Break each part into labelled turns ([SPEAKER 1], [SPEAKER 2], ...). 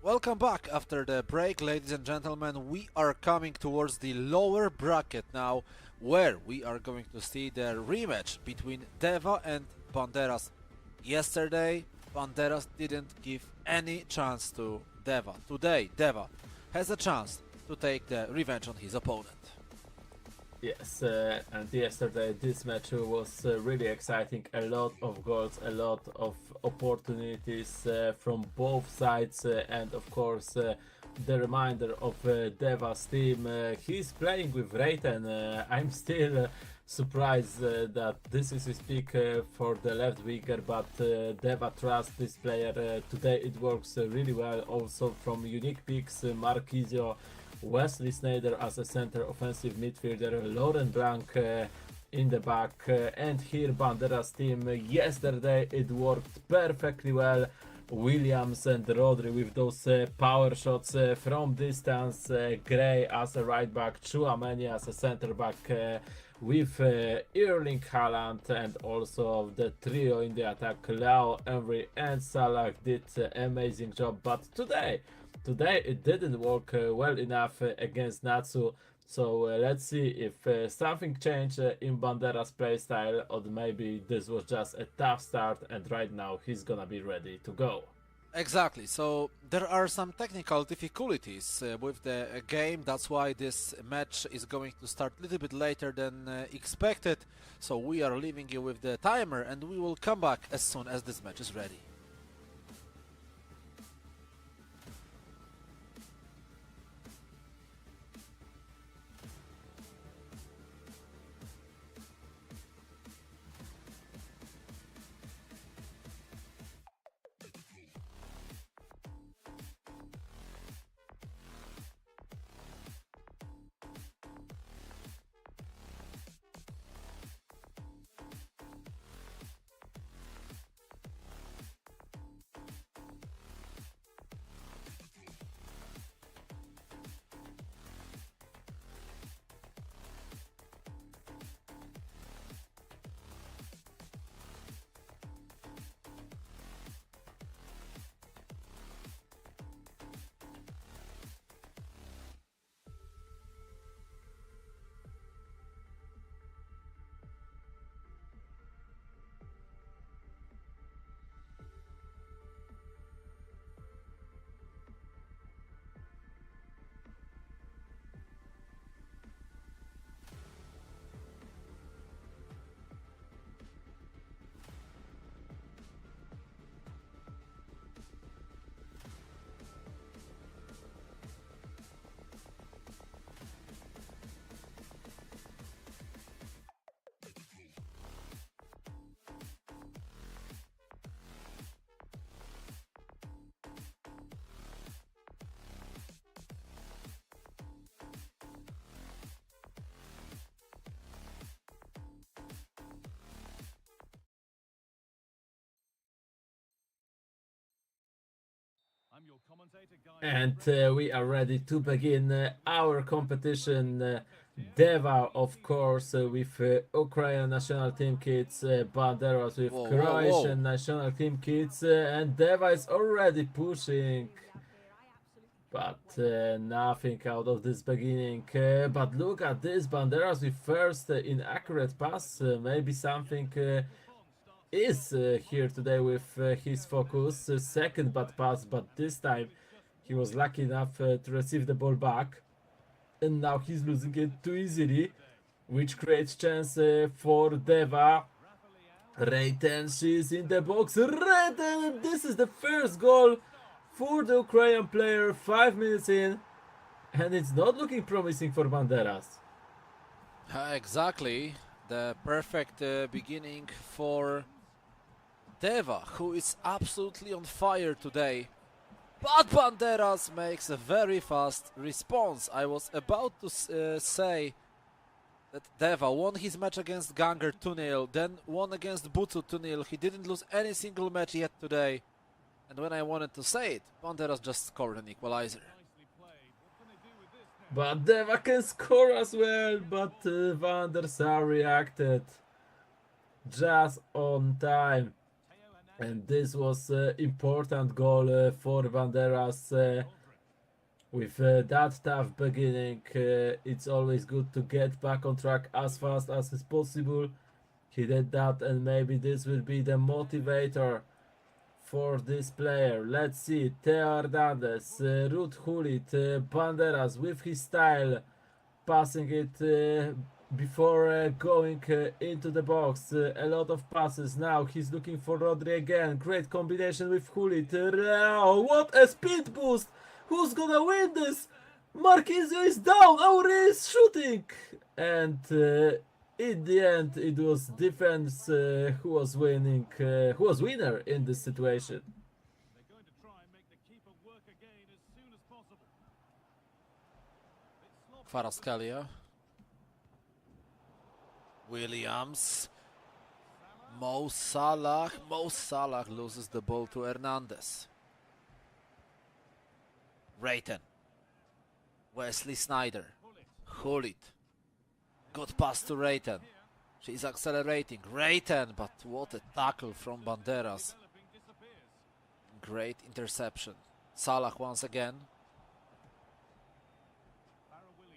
[SPEAKER 1] Welcome back after the break, ladies and gentlemen. We are coming towards the lower bracket now, where we are going to see the rematch between Deva and Banderas. Yesterday, Banderas didn't give any chance to Deva. Today, Deva has a chance to take the revenge on his opponent.
[SPEAKER 2] Yes, and yesterday this match was really exciting. A lot of goals, a lot of opportunities from both sides, and of course, the reminder of Deva's team. He's playing with Reiten. I'm still surprised that this is his pick for the left winger, but Deva trusts this player. Today it works really well. Also from unique picks, Marquisio, Wesley Sneijder as a center offensive midfielder, Laurent Blanc in the back, and here Banderas team. Yesterday it worked perfectly well. Williams and Rodri with those power shots from distance, Gray as a right back, Chouameni as a center back, with Erling Haaland, and also the trio in the attack, Leao, Henry and Salah did amazing job. But today it didn't work well enough against Natsu. So let's see if something changed in Bandera's playstyle, or maybe this was just a tough start and right now he's gonna be ready to go.
[SPEAKER 1] Exactly, so there are some technical difficulties with the game. That's why this match is going to start a little bit later than expected. So we are leaving you with the timer and we will come back as soon as this match is ready.
[SPEAKER 2] And we are ready to begin our competition. Deva, of course, with Ukrainian national team kits, Banderas with
[SPEAKER 1] Whoa, whoa, whoa.
[SPEAKER 2] Croatian national team kits, and Deva is already pushing. But nothing out of this beginning. But look at this, Banderas with first inaccurate pass. Maybe something is here today with his focus. Second bad pass, but this time he was lucky enough to receive the ball back. And now he's losing it too easily, which creates chance for Deva. Reiten, she's in the box. Reiten, this is the first goal for the Ukrainian player, 5 minutes in, and it's not looking promising for Banderas.
[SPEAKER 1] Exactly, the perfect beginning for Deva, who is absolutely on fire today. But Banderas makes a very fast response. I was about to say that Deva won his match against Ganger 2-0, then won against Butsu 2-0. He didn't lose any single match yet today. And when I wanted to say it, Banderas just scored an equalizer.
[SPEAKER 2] But Deva can score as well, but Van der Sar reacted just on time. And this was important goal for Banderas. With that tough beginning, it's always good to get back on track as fast as is possible. He did that, and maybe this will be the motivator for this player. Let's see. Theo Hernandez, Ruud Gullit, Banderas with his style, passing it before going into the box. A lot of passes. Now he's looking for Rodri again. Great combination with Gullit. What a speed boost! Who's gonna win this? Marquinhos is down. Auri is shooting, and in the end, it was defense who was winning, who was winner in this situation.
[SPEAKER 3] They're going to try and make the keeper work again as soon as possible.
[SPEAKER 1] Kvaratskhelia. Williams. Mo Salah. Mo Salah loses the ball to Hernandez. Rayton. Wesley Sneijder. Gullit. Good pass to Rayton. She's accelerating. Rayton, but what a tackle from Banderas. Great interception. Salah once again.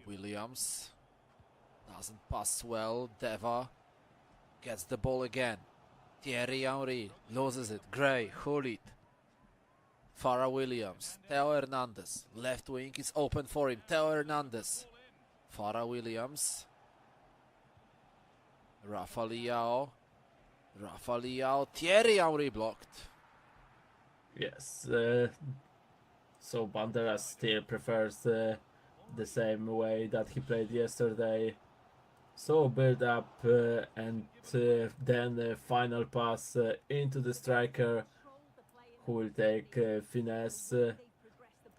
[SPEAKER 1] Williams doesn't pass well. Deva gets the ball again. Thierry Henry loses it. Gray, Gullit. Farah Williams. Theo Hernandez. Left wing is open for him. Theo Hernandez. Farah Williams. Rafa Leao. Rafa Leao. Thierry Henry blocked.
[SPEAKER 2] Yes, so Banderas still prefers the same way that he played yesterday. So build up and then final pass into the striker, who will take finesse.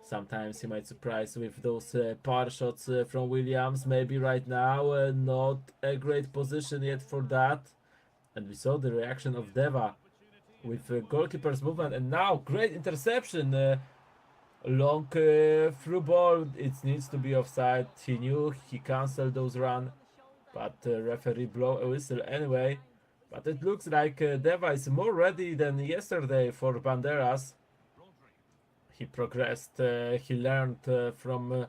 [SPEAKER 2] Sometimes he might surprise with those power shots from Williams. Maybe right now not a great position yet for that. And we saw the reaction of Deva with goalkeeper's movement, and now great interception. Long through ball, it needs to be offside. He knew, he cancelled those run, but referee blow a whistle anyway. But it looks like Deva is more ready than yesterday for Banderas. He progressed, he learned from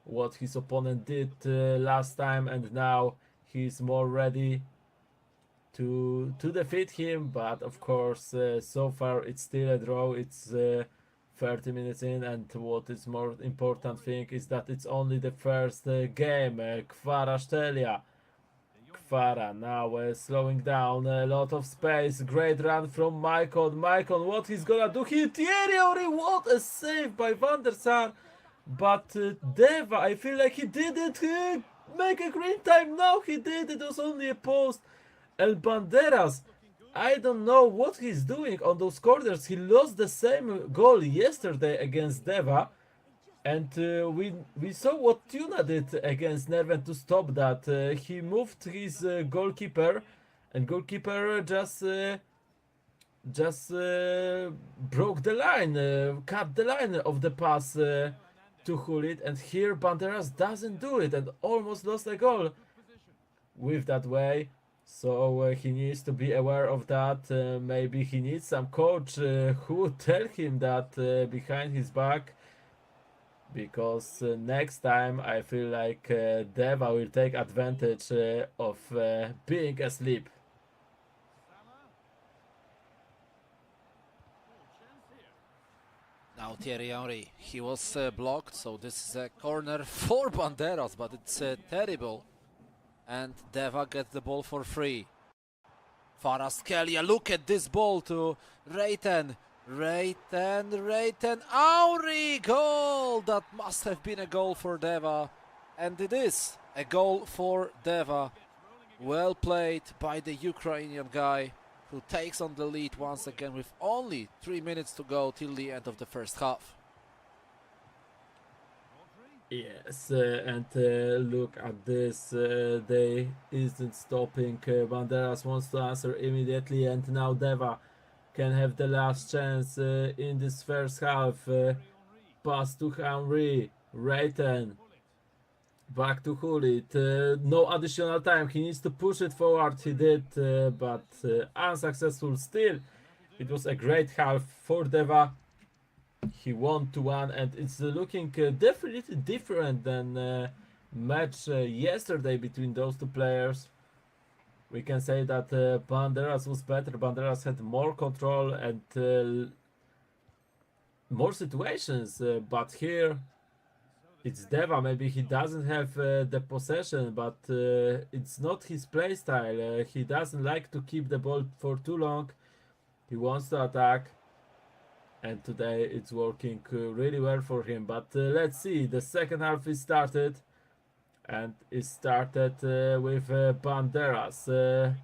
[SPEAKER 2] what his opponent did last time, and now he's more ready to defeat him. But of course, so far it's still a draw. It's 30 minutes in, and what is more important thing is that it's only the first game. Kvaratskhelia. Kvara now slowing down, a lot of space. Great run from Maicon. Maicon, what he's gonna do here? Thierry Henry, what a save by Van der Sar. But Deva, I feel like he didn't make a green time. No, he did. It was only a post. El Banderas, I don't know what he's doing on those corners. He lost the same goal yesterday against Deva. And we saw what Tuna did against Nerven to stop that. He moved his goalkeeper, and goalkeeper just broke the line, cut the line of the pass to Gullit. And here Banderas doesn't do it and almost lost a goal with that way. So he needs to be aware of that. Maybe he needs some coach who would tell him that behind his back. Because next time I feel like Deva will take advantage of being asleep.
[SPEAKER 1] Now Thierry Henry, he was blocked, so this is a corner for Banderas, but it's terrible. And Deva gets the ball for free. Kvaratskhelia, look at this ball to Rayton. Rayton, Henry, goal! That must have been a goal for Deva. And it is a goal for Deva. Well played by the Ukrainian guy, who takes on the lead once again with only 3 minutes to go till the end of the first half.
[SPEAKER 2] Yes, and look at this. They isn't stopping. Banderas wants to answer immediately, and now Deva can have the last chance in this first half. Pass to Henry. Rayton. Back to Gullit. No additional time. He needs to push it forward. He did, but unsuccessful still. It was a great half for Deva. He won 2-1, and it's looking definitely different than match yesterday between those two players. We can say that Banderas was better. Banderas had more control and more situations, but here it's Deva. Maybe he doesn't have the possession, but it's not his playstyle. He doesn't like to keep the ball for too long. He wants to attack, and today it's working really well for him. But let's see. The second half is started, and it started with Banderas.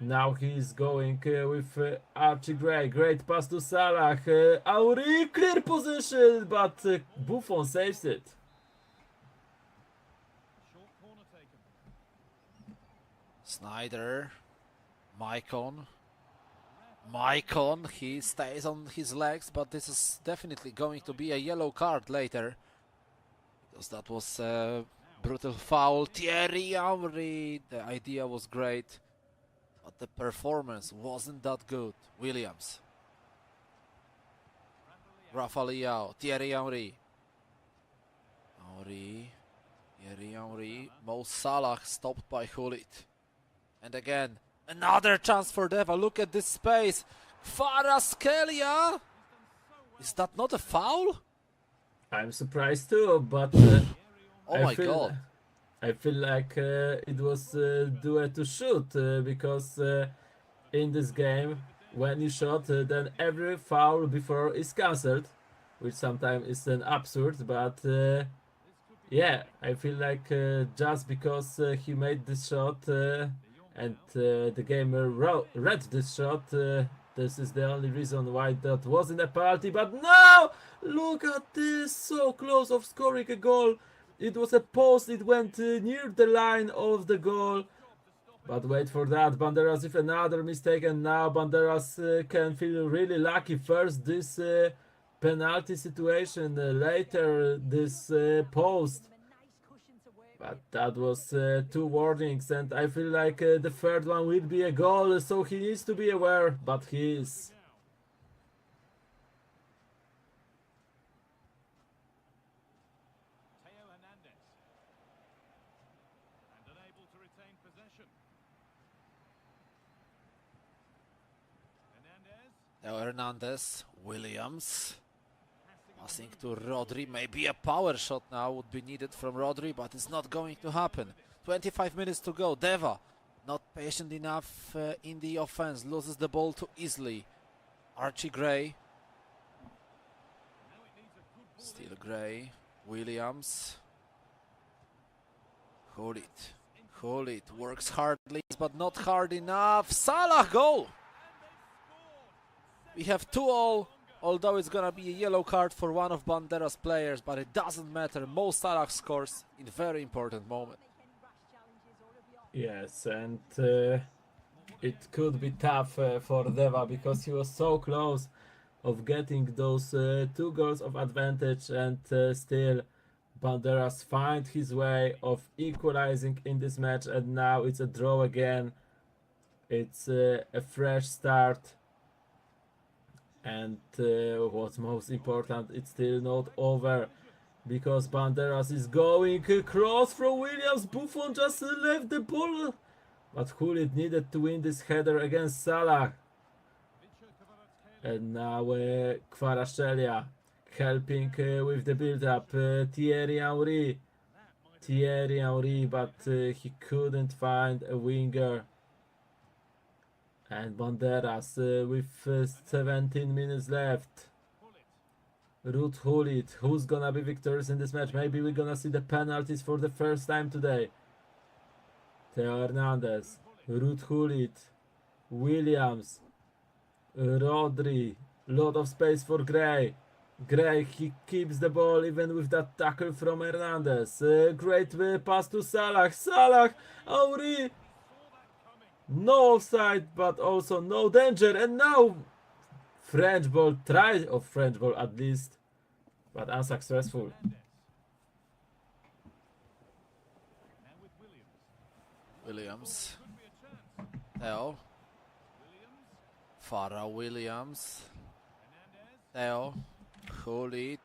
[SPEAKER 2] Now he's going with Archie Gray. Great pass to Salah. Auri, clear position, but Buffon saves it.
[SPEAKER 3] Short corner taken.
[SPEAKER 1] Snyder, Maicon, he stays on his legs, but this is definitely going to be a yellow card later, because that was a brutal foul. Thierry Henry, the idea was great, but the performance wasn't that good. Williams, Rafa Leao, Thierry Henry, Thierry Henry, Mo Salah stopped by Hulit, and again another chance for Deva. Look at this space. Kvaratskhelia! Is that not a foul?
[SPEAKER 2] I'm surprised too, but
[SPEAKER 1] Oh my god.
[SPEAKER 2] I feel like it was due to shoot because in this game, when you shot, then every foul before is cancelled, which sometimes is an absurd. But yeah, I feel like just because he made this shot and the gamer read this shot, this is the only reason why that wasn't a penalty. But now, look at this, so close of scoring a goal. It was a post, it went near the line of the goal. But wait for that, Banderas with another mistake, and now Banderas can feel really lucky. First this penalty situation, later this post. But that was two warnings, and I feel like the third one will be a goal, so he needs to be aware, but he is.
[SPEAKER 3] Teo Hernandez. And unable to retain possession. Hernandez.
[SPEAKER 1] Theo Hernandez, Williams. Passing to Rodri. Maybe a power shot now would be needed from Rodri, but it's not going to happen. 25 minutes to go. Deva not patient enough in the offense. Loses the ball too easily. Archie Gray. Still Gray. Williams. Hulit works hardly, but not hard enough. Salah goal! We have 2-all. Although it's gonna be a yellow card for one of Banderas' players, but it doesn't matter. Mo Salah scores in a very important moment.
[SPEAKER 2] Yes, and it could be tough for Deva because he was so close of getting those 2 goals of advantage, and still Banderas find his way of equalizing in this match, and now it's a draw again. It's a fresh start. And what's most important, it's still not over, because Banderas is going across from Williams. Buffon just left the ball, but Hulit needed to win this header against Salah. And now Kvaratskhelia helping with the build-up. Thierry Henry, but he couldn't find a winger. And Banderas with 17 minutes left. Ruud Hulit, who's gonna be victorious in this match? Maybe we're gonna see the penalties for the first time today. Theo Hernandez, Ruud Hulit, Williams, Rodri, lot of space for Gray. Gray, he keeps the ball even with that tackle from Hernandez. Great pass to Salah. Henry. No offside, but also no danger. And now French ball, try of French ball at least, but unsuccessful.
[SPEAKER 3] Now with Williams.
[SPEAKER 1] Williams. Theo. Farah Williams. Theo. Hulit.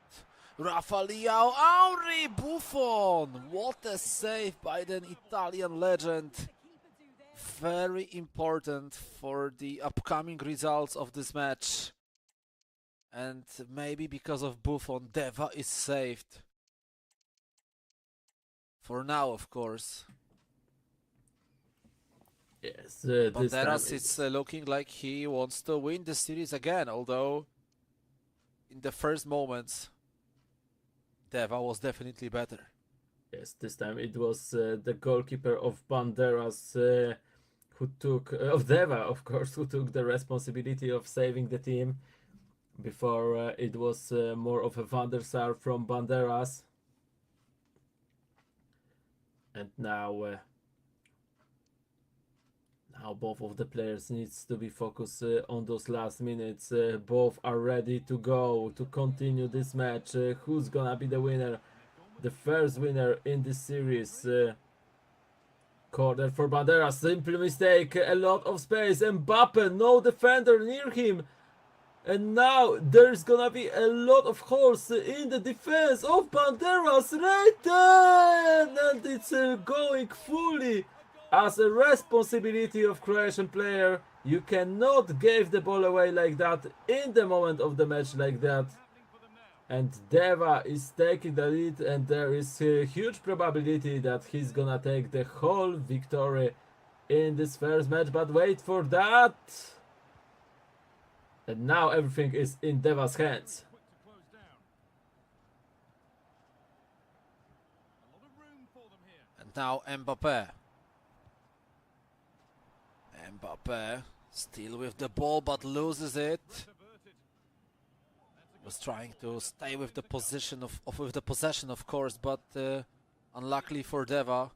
[SPEAKER 1] Rafa Leao. Henri Buffon. What a save by the Italian legend. Very important for the upcoming results of this match. And maybe because of Buffon, Deva is saved. For now, of course.
[SPEAKER 2] Yes, this time
[SPEAKER 1] Banderas is looking like he wants to win the series again, although in the first moments, Deva was definitely better.
[SPEAKER 2] yes, this time it was the goalkeeper of Banderas who took of Deva, of course, who took the responsibility of saving the team. Before it was more of a Van der Sar from Banderas, and now both of the players needs to be focused on those last minutes. Both are ready to go to continue this match. Who's gonna be the winner? The first winner in this series. Corner for Banderas, simple mistake, a lot of space. Mbappe, no defender near him. And now there's gonna be a lot of holes in the defense of Banderas right then! And it's going fully as a responsibility of Croatian player. You cannot give the ball away like that in the moment of the match like that. And Deva is taking the lead, and there is a huge probability that he's gonna take the whole victory in this first match. But wait for that! And now everything is in Deva's hands.
[SPEAKER 1] And now Mbappe. Mbappe still with the ball but loses it. Was trying to stay with the position of course, but unluckily for Deva,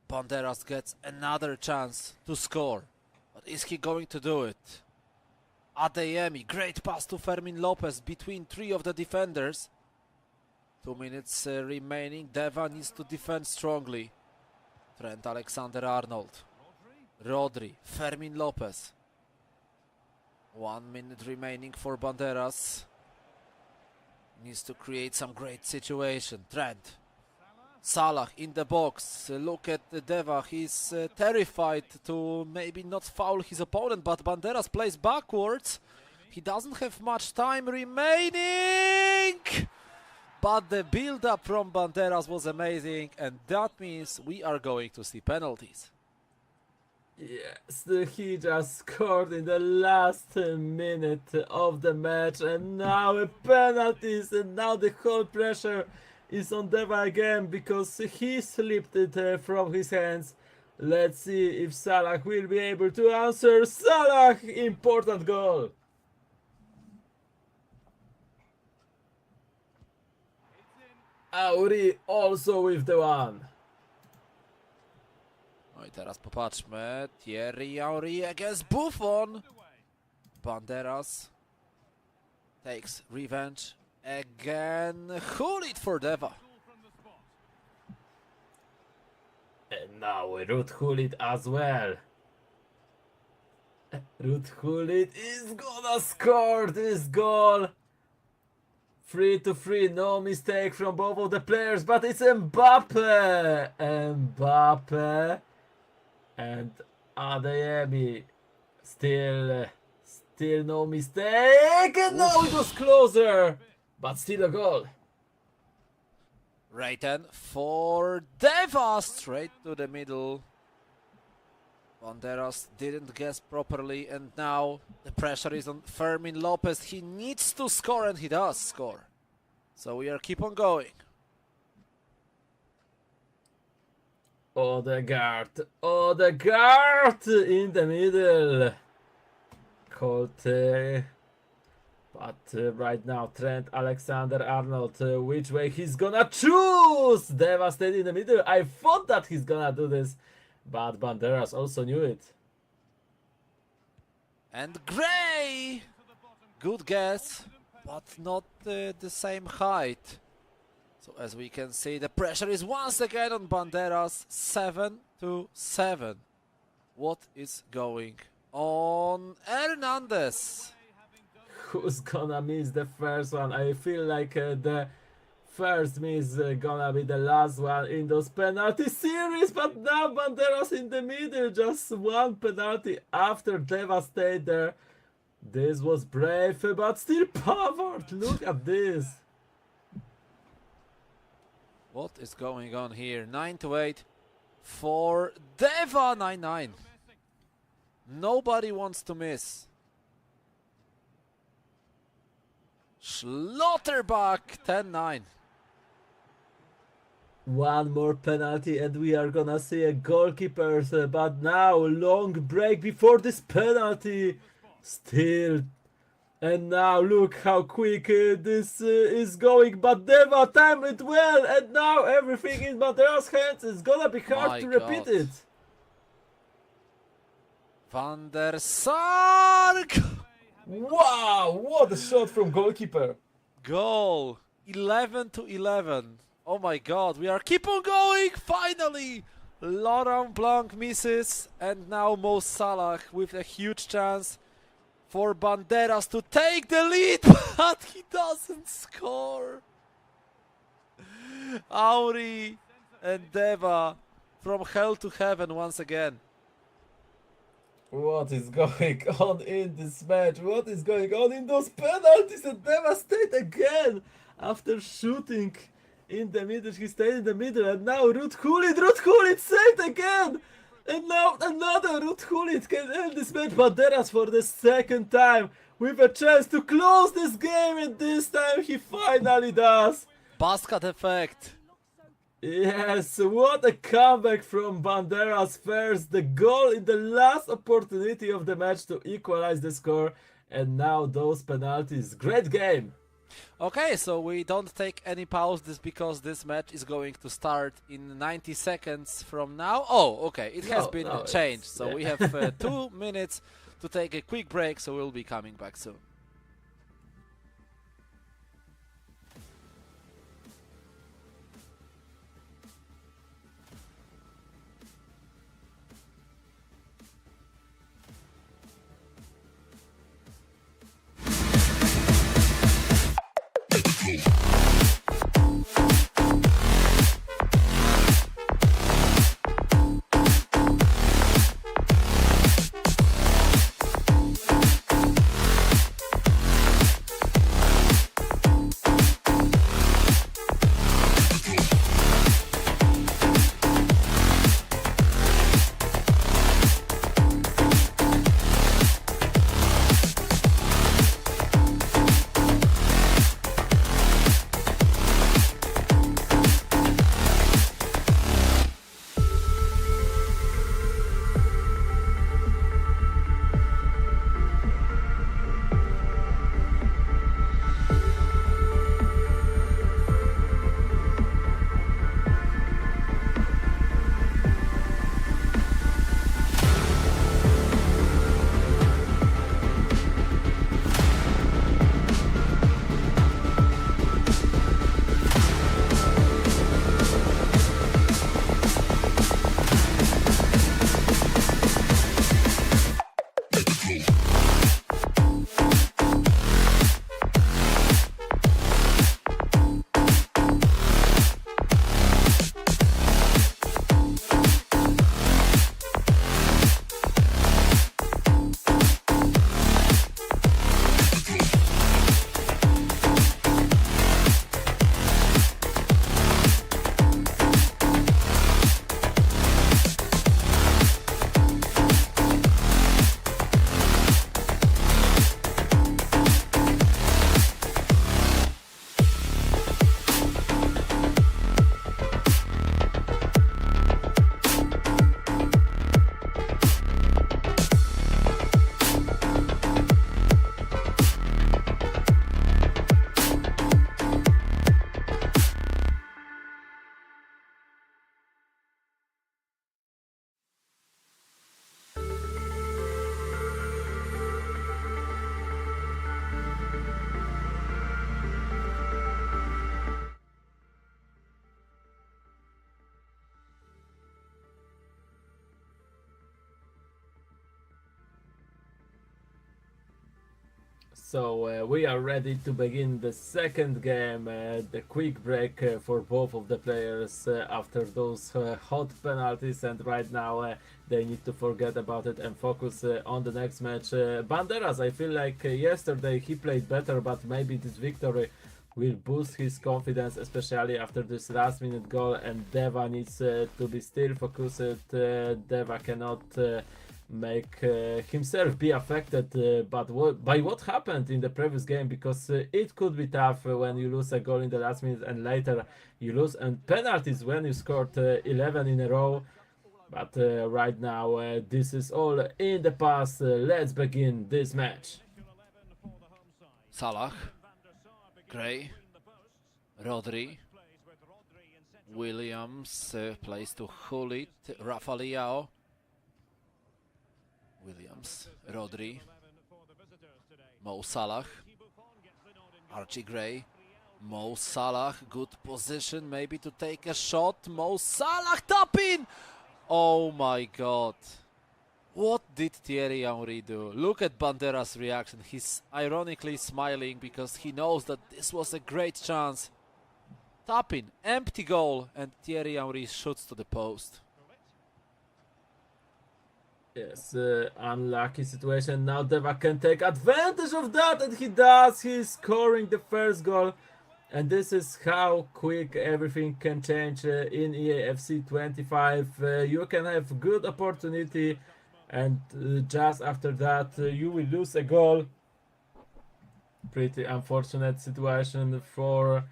[SPEAKER 1] Banderas gets another chance to score. But is he going to do it? Adeyemi, great pass to Fermin Lopez between three of the defenders. 2 minutes remaining. Deva needs to defend strongly. Trent Alexander-Arnold. Rodri, Fermin Lopez. 1 minute remaining for Banderas. Needs to create some great situation. Trent. Salah in the box. Look at Deva. He's terrified to maybe not foul his opponent, but Banderas plays backwards. He doesn't have much time remaining. But the build-up from Banderas was amazing, and that means we are going to see penalties.
[SPEAKER 2] Yes, he just scored in the last minute of the match, and now penalties, and now the whole pressure is on Deva again because he slipped it from his hands. Let's see if Salah will be able to answer. Salah, important goal. Auri also with the one.
[SPEAKER 1] No i teraz popatrzmy. Thierry Henry against Buffon. Banderas takes revenge. Again, Hulit for Deva.
[SPEAKER 2] And now Ruud Gullit as well. Ruud Gullit is gonna score this goal. 3-3, no mistake from both of the players, but it's Mbappe. Mbappe and Adeyemi. Still no mistake. And now it was closer. But still a goal.
[SPEAKER 1] Reiten for Deva, straight to the middle. Banderas didn't guess properly, and now the pressure is on Fermin Lopez. He needs to score, and he does score. So we are keep on going.
[SPEAKER 2] Odegaard in the middle. Caught. But right now, Trent Alexander-Arnold, which way he's gonna choose? Deva stayed in the middle. I thought that he's gonna do this, but Banderas also knew it.
[SPEAKER 1] And Gray! Good guess, but not the same height. So as we can see, the pressure is once again on Banderas. 7-7. What is going on Hernandez.
[SPEAKER 2] Who's gonna miss the first one? I feel like the first miss gonna be the last one in those penalty series, but now Banderas in the middle, just one penalty after Devastator. This was brave, but still powered. Look at this.
[SPEAKER 1] What is going on here? 9-8 for Deva. 9-9. Nobody wants to miss. Schlotterbach 10-9.
[SPEAKER 2] One more penalty and we are gonna see a goalkeepers, but now long break before this penalty. Still. And now look how quick this is going, but Deva timed it well, and now everything in Banderas' hands. It's gonna be hard
[SPEAKER 1] My
[SPEAKER 2] to repeat
[SPEAKER 1] God.
[SPEAKER 2] it.
[SPEAKER 1] Van der Sar.
[SPEAKER 2] Wow, what a shot from goalkeeper.
[SPEAKER 1] Goal. 11-11. Oh my God, we are keep on going. Finally, Laurent Blanc misses, and now Mo Salah with a huge chance for Banderas to take the lead, but he doesn't score. Auri and Deva from hell to heaven once again.
[SPEAKER 2] What is going on in this match? What is going on in those penalties? And Devastate again after shooting in the middle. He stayed in the middle, and now Ruud Gullit saved again. And now another Ruud Gullit can end this match. Banderas for the second time with a chance to close this game, and this time he finally does.
[SPEAKER 1] Basket effect.
[SPEAKER 2] Yes, what a comeback from Banderas first, the goal in the last opportunity of the match to equalize the score, and now those penalties. Great game!
[SPEAKER 1] Okay, so we don't take any pauses because this match is going to start in 90 seconds from now. Oh, okay, it has been changed, so
[SPEAKER 2] yeah.
[SPEAKER 1] we have 2 minutes to take a quick break, so we'll be coming back soon.
[SPEAKER 2] So we are ready to begin the second game. The quick break for both of the players after those hot penalties, and right now they need to forget about it and focus on the next match. Banderas, I feel like yesterday he played better, but maybe this victory will boost his confidence, especially after this last minute goal, and Deva needs to be still focused. Deva cannot make himself be affected by what happened in the previous game, because it could be tough when you lose a goal in the last minute and later you lose, and penalties when you scored 11 in a row. But right now this is all in the past. Let's begin this match.
[SPEAKER 1] Salah, Gray, Rodri, Williams plays to Hulit, Rafa Leao, Williams, Rodri, Mo Salah, Archie Gray, Mo Salah, good position maybe to take a shot, Mo Salah, tap in! Oh my god. What did Thierry Henry do? Look at Bandera's reaction. He's ironically smiling because he knows that this was a great chance. Tap in, empty goal, and Thierry Henry shoots to the post.
[SPEAKER 2] Yes, unlucky situation. Now Deva can take advantage of that, and he does. He's scoring the first goal. And this is how quick everything can change in EAFC 25. You can have good opportunity, and just after that you will lose a goal. Pretty unfortunate situation for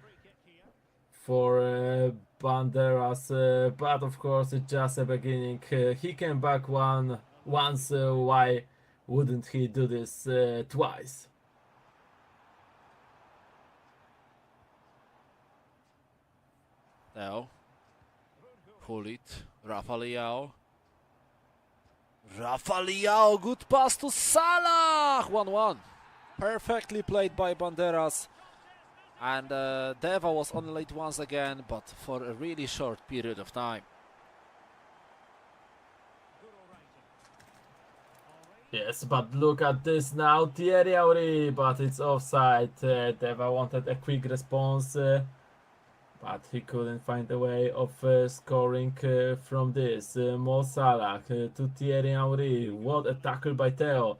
[SPEAKER 2] Banderas, but of course it's just a beginning. He came back once. Why wouldn't he do this twice?
[SPEAKER 1] Now, Hulit, Rafa Leao. Rafa Leao, good pass to Salah! 1-1. Perfectly played by Banderas. And Deva was on late once again, but for a really short period of time.
[SPEAKER 2] Yes, but look at this now, Thierry Henry, but it's offside. Deva wanted a quick response, but he couldn't find a way of scoring from this. Mo Salah to Thierry Henry. What a tackle by Theo.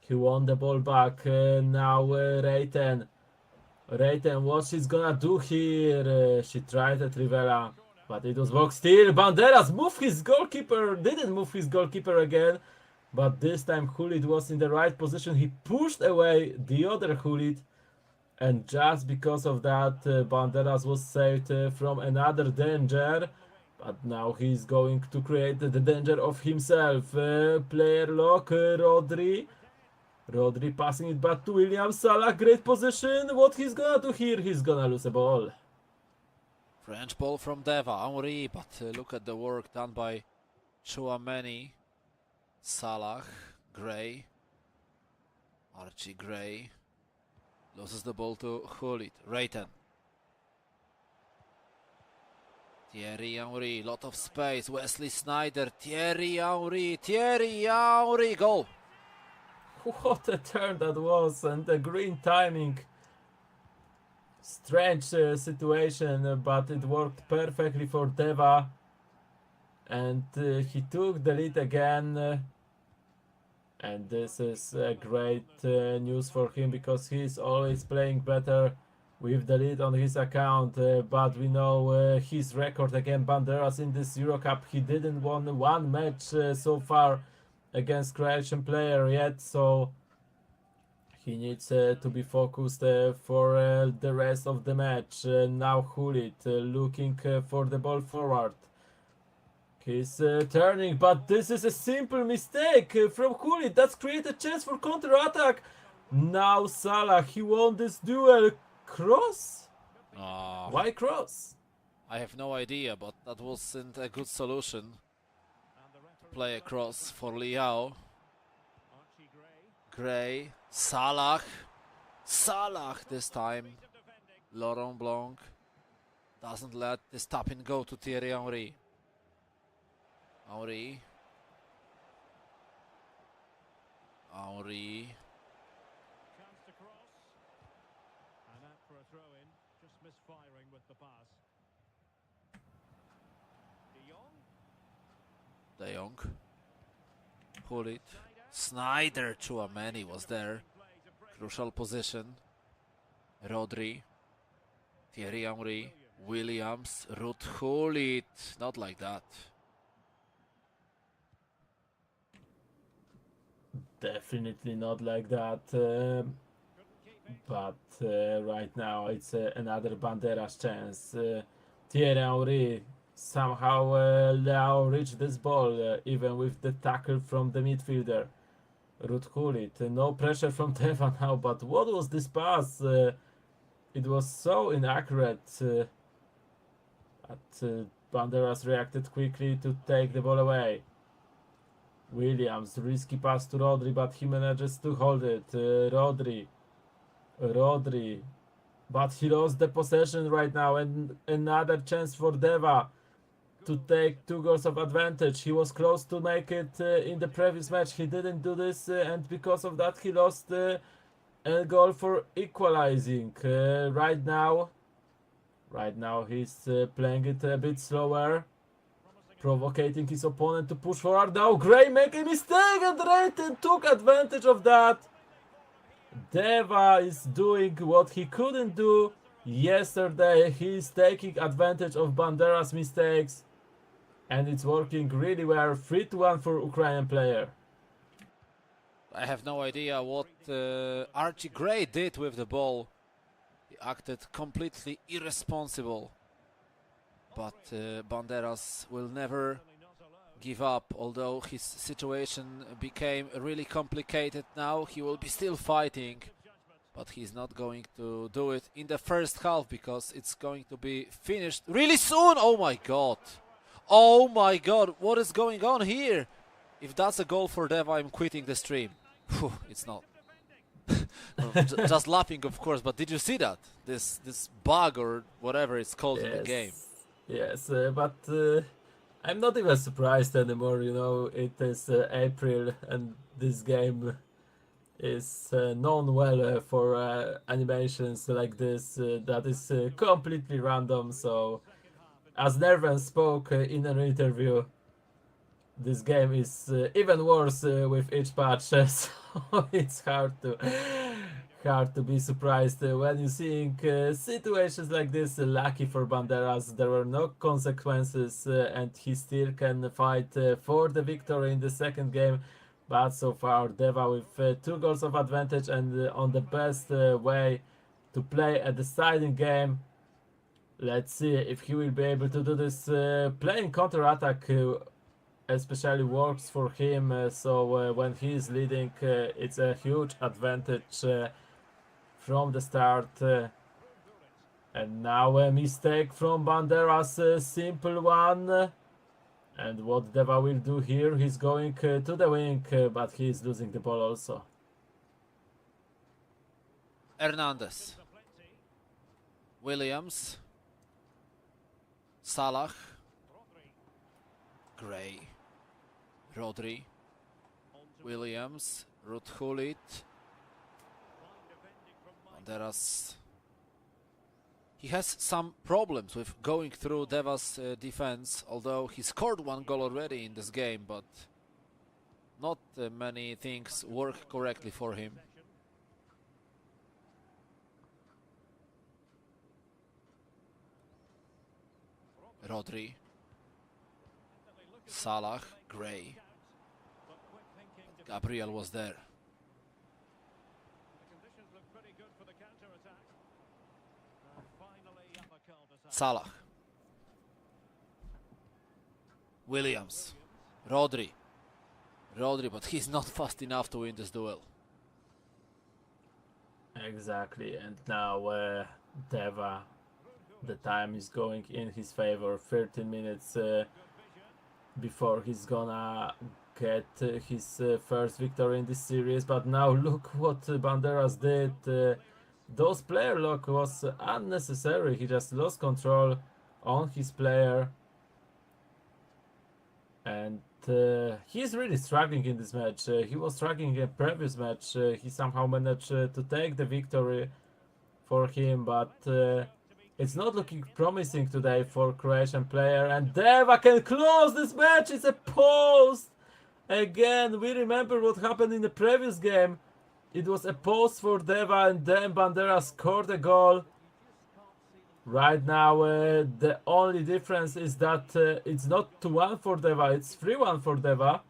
[SPEAKER 2] He won the ball back. Now Reiten, what she's gonna do here? She tried at Rivera, but it was box still. Banderas didn't move his goalkeeper again, but this time Hulit was in the right position. He pushed away the other Hulit, and just because of that, Banderas was saved from another danger. But now he's going to create the danger of himself. Player lock, Rodri passing it back to William Salah. Great position. What he's gonna do here? He's gonna lose a ball.
[SPEAKER 1] French ball from Deva, Henry, but look at the work done by Chouameni. Salah, Gray, Archie Gray. Loses the ball to Hulit, Reiten. Thierry Henry, lot of space, Wesley Sneijder, Thierry Henry, goal!
[SPEAKER 2] What a turn that was, and the green timing. Strange situation, but it worked perfectly for Deva. And he took the lead again. And this is great news for him, because he's always playing better with the lead on his account. But we know his record against Banderas in this EuroCup. He didn't won one match so far against Croatian player yet, so he needs to be focused for the rest of the match. Now Hulit looking for the ball forward. He's turning, but this is a simple mistake from Hulit. That's created a chance for counter-attack. Now Salah, he won this duel. Cross? Why cross?
[SPEAKER 1] I have no idea, but that wasn't a good solution. Play across for Leao. Gray, Salah this time. Laurent Blanc doesn't let this tap-in go to Thierry Henry. Henry.
[SPEAKER 3] misfiring with the pass. De Jong.
[SPEAKER 1] De Jong. Pull it. Snyder Chouameni was there. Crucial position. Rodri. Thierry Henry. Williams. Ruud Gullit. Not like that.
[SPEAKER 2] Definitely not like that. But right now it's another Banderas chance. Thierry Henry somehow Leao reached this ball even with the tackle from the midfielder. Ruud Gullit. No pressure from Deva now, but what was this pass? It was so inaccurate. But Banderas reacted quickly to take the ball away. Williams, risky pass to Rodri, but he manages to hold it. Rodri, but he lost the possession right now, and another chance for Deva to take 2 goals of advantage. He was close to make it in the previous match. He didn't do this, and because of that, he lost a goal for equalizing. Right now, he's playing it a bit slower, provocating his opponent to push forward. Now Gray make a mistake, and Drayton took advantage of that. Deva is doing what he couldn't do yesterday. He's taking advantage of Banderas' mistakes, and it's working really well. 3-1 for Ukrainian player.
[SPEAKER 1] I have no idea what Archie Gray did with the ball. He acted completely irresponsible. But Banderas will never give up, although his situation became really complicated now. He will be still fighting, but he's not going to do it in the first half because it's going to be finished really soon. Oh my god, what is going on here? If that's a goal for Deva, I'm quitting the stream. Phew, it's not. Just laughing, of course, but did you see that? This bug or whatever it's called in the game.
[SPEAKER 2] Yes, but I'm not even surprised anymore. You know, it is April, and this game is known well for animations like this that is completely random. So, as Nerven spoke in an interview, this game is even worse with each patch. So it's hard to be surprised when you're seeing situations like this. Lucky for Banderas, there were no consequences, and he still can fight for the victory in the second game. But so far, Deva with 2 goals of advantage and on the best way to play a deciding game. Let's see if he will be able to do this. Playing counter-attack especially works for him, so when he is leading, it's a huge advantage from the start. And now a mistake from Banderas, a simple one. And what Deva will do here, he's going to the wing, but he's losing the ball also.
[SPEAKER 1] Hernandez. Williams. Salah. Gray. Rodri. Williams. Ruud Gullit. Banderas. He has some problems with going through Deva's defense, although he scored 1 goal already in this game, but not many things work correctly for him. Rodri. Salah. Gray. Gabriel was there. Salah. Williams. Rodri, but he's not fast enough to win this duel.
[SPEAKER 2] Exactly, and now Deva, the time is going in his favor. 13 minutes before he's gonna get his first victory in this series. But now look what Banderas did. Those player lock was unnecessary. He just lost control on his player, and he's really struggling in this match. He was struggling in a previous match. He somehow managed to take the victory for him, but It's not looking promising today for Croatian player, and Deva can close this match. It's a post again. We remember what happened in the previous game. It was a post for Deva, and then Bandera scored a goal. Right now, the only difference is that it's not 2-1 for Deva, it's 3-1 for Deva.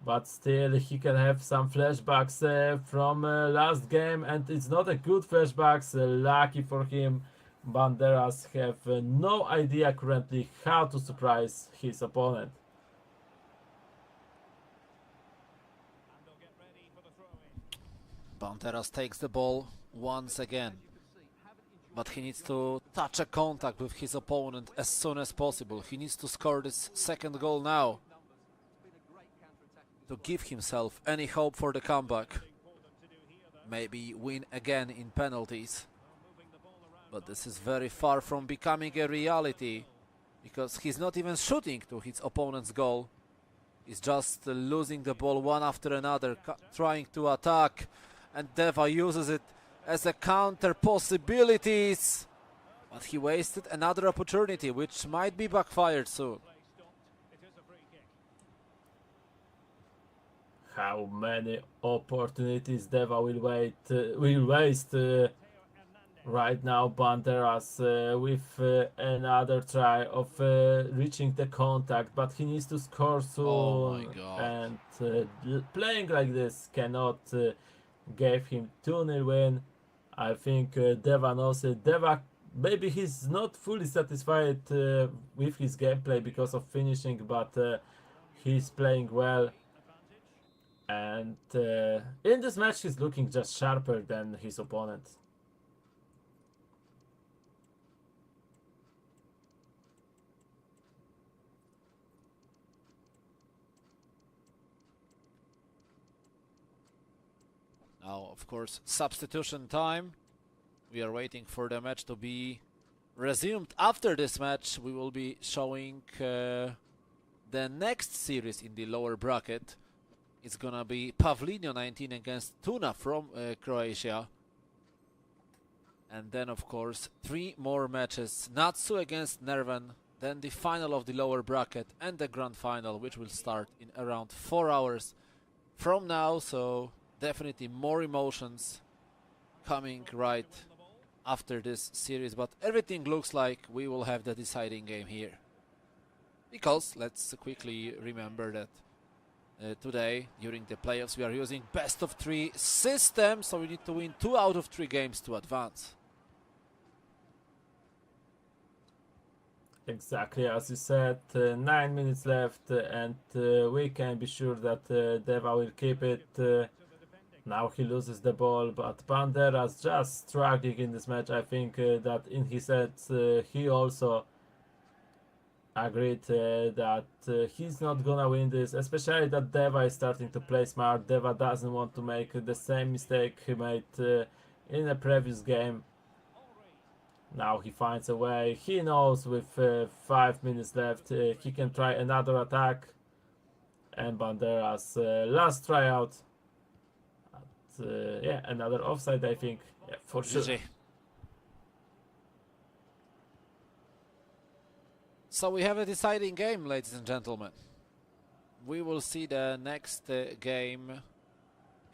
[SPEAKER 2] But still, he can have some flashbacks from last game, and it's not a good flashbacks. Lucky for him, Banderas have no idea currently how to surprise his opponent.
[SPEAKER 3] And they'll get ready for the throw-in.
[SPEAKER 1] Banderas takes the ball once again, but he needs to touch a contact with his opponent as soon as possible. He needs to score this second goal now to give himself any hope for the comeback. Maybe win again in penalties. But this is very far from becoming a reality, because he's not even shooting to his opponent's goal. He's just losing the ball one after another, trying to attack, and Deva uses it as a counter possibilities. But he wasted another opportunity, which might be backfired soon.
[SPEAKER 3] It is a free kick.
[SPEAKER 2] How many opportunities Deva will waste right now. Banderas with another try of reaching the contact, but he needs to score soon.
[SPEAKER 1] Oh my God.
[SPEAKER 2] And playing like this cannot give him 2-0 win. I think Deva knows it. Deva, maybe he's not fully satisfied with his gameplay because of finishing, but he's playing well. And in this match, he's looking just sharper than his opponent.
[SPEAKER 1] Now, of course, substitution time. We are waiting for the match to be resumed. After this match, we will be showing the next series in the lower bracket. It's gonna be Pavlinio 19 against Tuna from Croatia. And then, of course, 3 more matches. Natsu against Nerven, then the final of the lower bracket, and the grand final, which will start in around 4 hours from now. So definitely more emotions coming right after this series. But everything looks like we will have the deciding game here. Because let's quickly remember that today, during the playoffs, we are using best of 3 system, so we need to win 2 out of 3 games to advance.
[SPEAKER 2] Exactly as you said, 9 minutes left, and we can be sure that Deva will keep it. Now he loses the ball, but Banderas just struggling in this match. I think that in his head he also agreed that he's not gonna win this, especially that Deva is starting to play smart. Deva doesn't want to make the same mistake he made in the previous game. Now he finds a way. He knows with 5 minutes left he can try another attack. And Banderas last tryout. Yeah, another offside, I think. Yeah, for sure.
[SPEAKER 1] GG. So we have a deciding game, ladies and gentlemen. We will see the next game.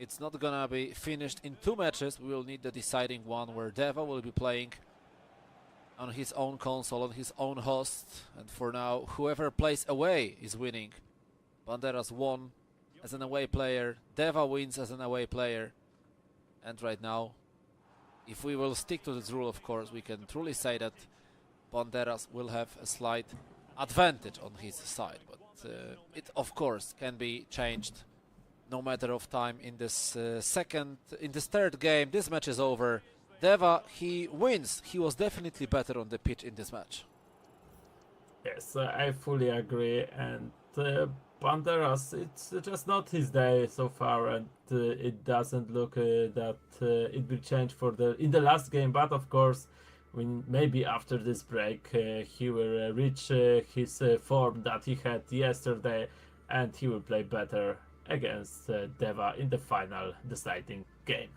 [SPEAKER 1] It's not gonna be finished in 2 matches. We will need the deciding one where Deva will be playing on his own console, on his own host. And for now, whoever plays away is winning. Banderas won as an away player. Deva wins as an away player. And right now, if we will stick to this rule, of course, we can truly say that Banderas will have a slight advantage on his side. But it, of course, can be changed no matter of time in this third game. This match is over. Deva, he wins. He was definitely better on the pitch in this match.
[SPEAKER 2] Yes, I fully agree. And Banderas, it's just not his day so far, and it doesn't look that it will change in the last game. But of course, maybe after this break, he will reach his form that he had yesterday, and he will play better against Deva in the final deciding game.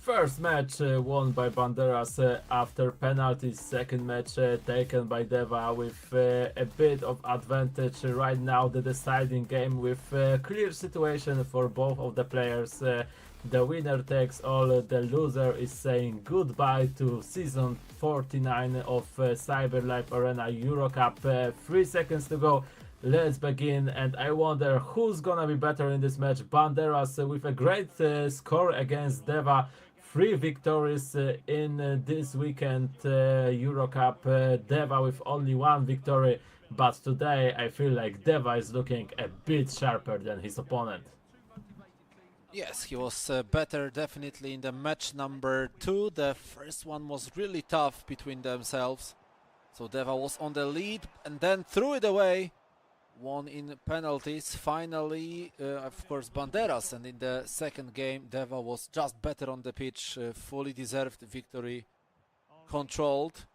[SPEAKER 2] first match won by Banderas after penalties. Second match taken by Deva with a bit of advantage. Right now the deciding game with clear situation for both of the players. The winner takes all, the loser is saying goodbye to season 49 of CyberLive Arena EuroCup. 3 seconds to go. Let's begin, and I wonder who's gonna be better in this match. Banderas with a great score against Deva. 3 victories in this weekend EuroCup. Deva with only 1 victory, but today I feel like Deva is looking a bit sharper than his opponent.
[SPEAKER 1] Yes, he was better definitely in the match number 2. The first one was really tough between themselves. So Deva was on the lead and then threw it away. Won in penalties. Finally, of course, Banderas. And in the second game, Deva was just better on the pitch. Fully deserved victory. Controlled.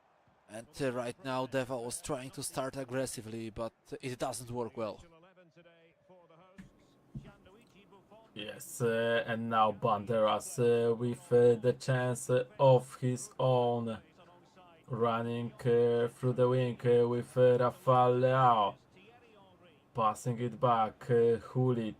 [SPEAKER 1] And right now, Deva was trying to start aggressively, but it doesn't work well.
[SPEAKER 2] Yes, and now Banderas with the chance of his own, running through the wing with Rafael Leao. Passing it back, Hulit,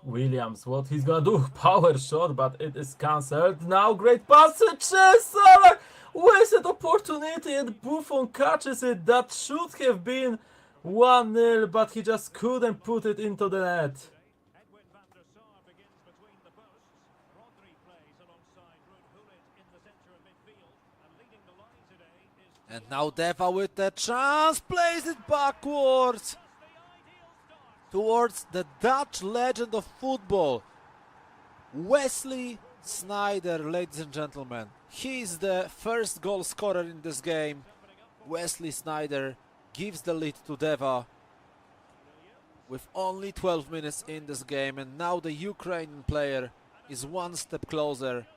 [SPEAKER 2] Williams, what he's gonna do? Power shot, but it is cancelled. Now great passage, Salah! Wasted opportunity and Buffon catches it. That should have been 1-0, but he just couldn't put it into the net.
[SPEAKER 1] And now Deva with the chance, plays it backwards towards the Dutch legend of football, Wesley Sneijder, ladies and gentlemen. He is the first goal scorer in this game. Wesley Sneijder gives the lead to Deva with only 12 minutes in this game, and now the Ukrainian player is one step closer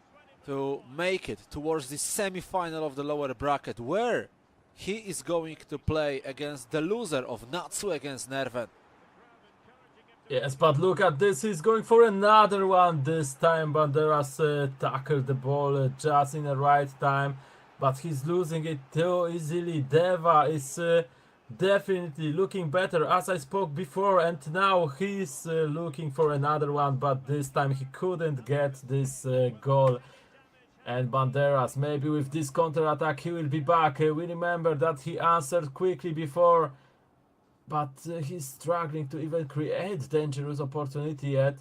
[SPEAKER 1] to make it towards the semi-final of the lower bracket, where he is going to play against the loser of Natsu against Nerven.
[SPEAKER 2] Yes, but look at this, he's going for another one. This time Banderas tackled the ball just in the right time, but he's losing it too easily. Deva is definitely looking better, as I spoke before, and now he's looking for another one, but this time he couldn't get this goal. And Banderas, maybe with this counter-attack he will be back. We remember that he answered quickly before, but he's struggling to even create dangerous opportunity yet.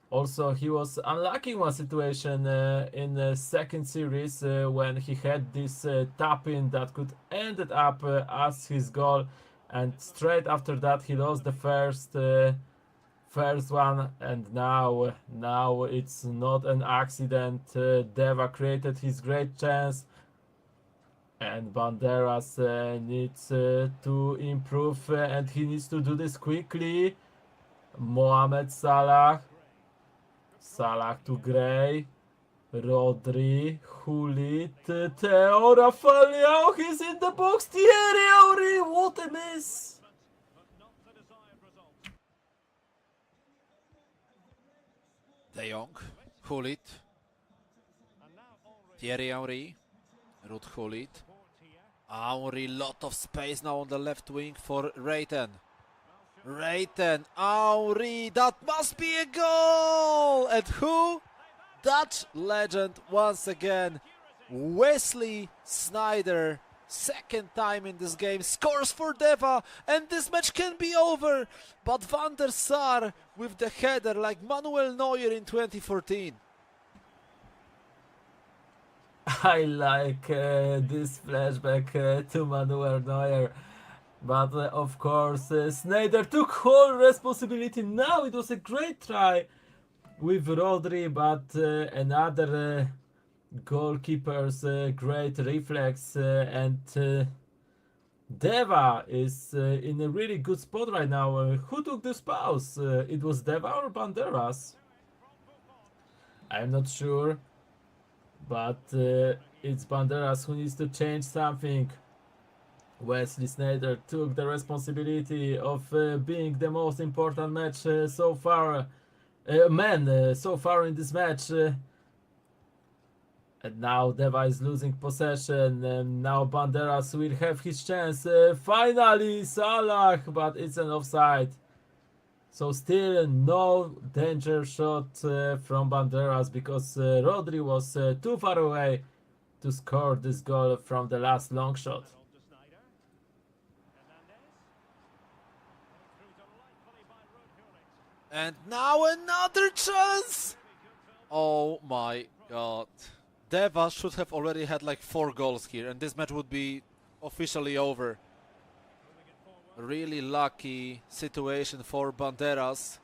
[SPEAKER 2] Also, he was unlucky in one situation in the second series when he had this tap-in that could ended up as his goal, and straight after that he lost the first one, and now it's not an accident. Deva created his great chance, and Banderas needs to improve, and he needs to do this quickly. Mohamed Salah to Gray, Rodri, Hulit, Theo, Rafael, he's in the box, Thierry Henry, what a miss!
[SPEAKER 1] De Jong, Hulit, Thierry Henry, Ruud Hulit. Henry, lot of space now on the left wing for Rayton. Henry, that must be a goal! And who? Dutch legend once again, Wesley Sneijder. Second time in this game, scores for Deva, and this match can be over. But Van der Sar with the header like Manuel Neuer in 2014.
[SPEAKER 2] I like this flashback to Manuel Neuer, but of course Sneijder took whole responsibility. Now it was a great try with Rodri, but another goalkeeper's great reflex, and Deva is in a really good spot right now. Who took this pause? It was Deva or Banderas? I'm not sure, but it's Banderas who needs to change something. Wesley Sneijder took the responsibility of being the most important match so far, so far in this match. And now Deva is losing possession, and now Banderas will have his chance. Finally, Salah, but it's an offside. So still no danger shot from Banderas because Rodri was too far away to score this goal from the last long shot.
[SPEAKER 3] On to Snyder. Hernandez. Through delightfully by Road.
[SPEAKER 1] And now another chance! Oh my god. Deva should have already had like 4 goals here, and this match would be officially over. Really lucky situation for Banderas,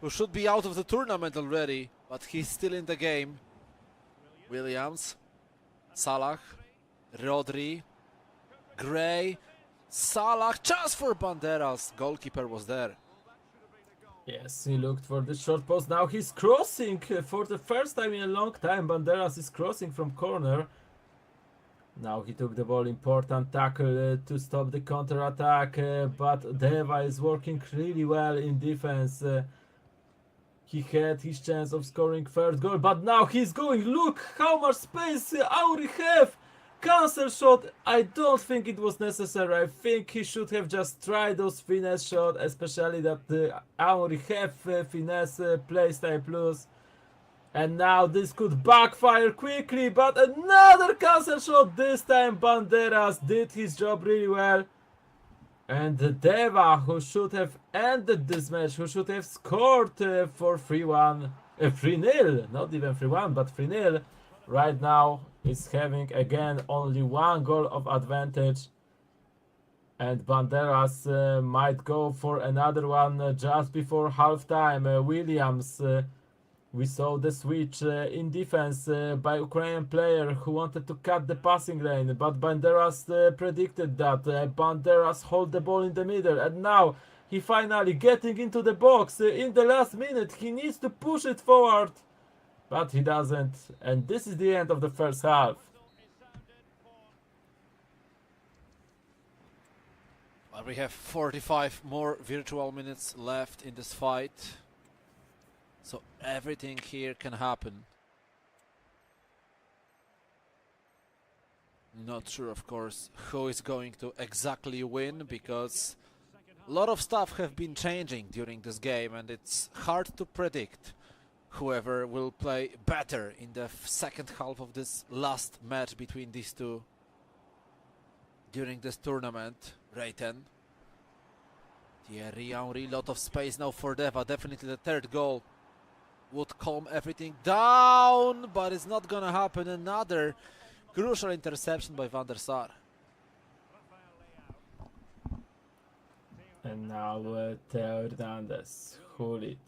[SPEAKER 1] who should be out of the tournament already, but he's still in the game. Williams, Salah, Rodri, Gray, Salah, chance for Banderas. Goalkeeper was there.
[SPEAKER 2] Yes, he looked for the short post. Now he's crossing for the first time in a long time. Banderas is crossing from corner. Now he took the ball, important tackle to stop the counter-attack, but Deva is working really well in defense. He had his chance of scoring first goal, but now he's going. Look how much space Auri have. Cancel shot. I don't think it was necessary. I think he should have just tried those finesse shot, especially that Auri have finesse playstyle plus. And now this could backfire quickly, but another cancel shot. This time Banderas did his job really well. And Deva, who should have ended this match, who should have scored for 3-1, 3-0, not even 3-1, but 3-0, right now is having again only 1 goal of advantage. And Banderas might go for another one just before halftime. Williams, we saw the switch in defense by Ukrainian player who wanted to cut the passing lane, but Banderas predicted that. Banderas hold the ball in the middle, and now he finally getting into the box in the last minute. He needs to push it forward, but he doesn't. And this is the end of the first half.
[SPEAKER 1] Well, we have 45 more virtual minutes left in this fight. So everything here can happen. Not sure, of course, who is going to exactly win, because a lot of stuff have been changing during this game, and it's hard to predict whoever will play better in the second half of this last match between these two during this tournament. Rayten. Thierry Henry, lot of space now for Deva. Definitely the third goal would calm everything down, but it's not gonna happen. Another crucial interception by Van der Sar.
[SPEAKER 2] And now Theo Hernandez, hold it.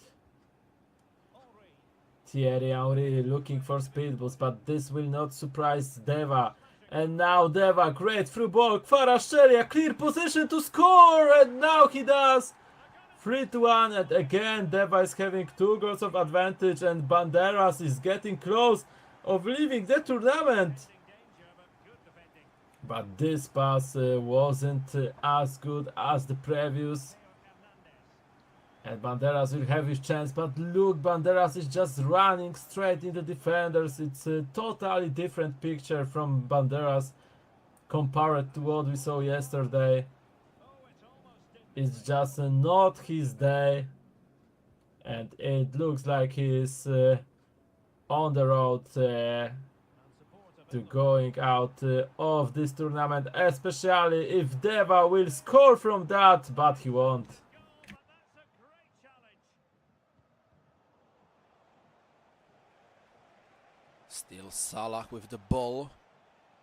[SPEAKER 2] Thierry Henry looking for speed boost, but this will not surprise Deva. And now Deva, great through ball, Kvaratskhelia, clear position to score, and now he does. 3-1, and again Deva is having 2 goals of advantage, and Banderas is getting close of leaving the tournament. But this pass wasn't as good as the previous. And Banderas will have his chance, but look, Banderas is just running straight into defenders. It's a totally different picture from Banderas compared to what we saw yesterday. It's just not his day, and it looks like he's on the road to going out of this tournament, especially if Deva will score from that, but he won't.
[SPEAKER 1] Still Salah with the ball.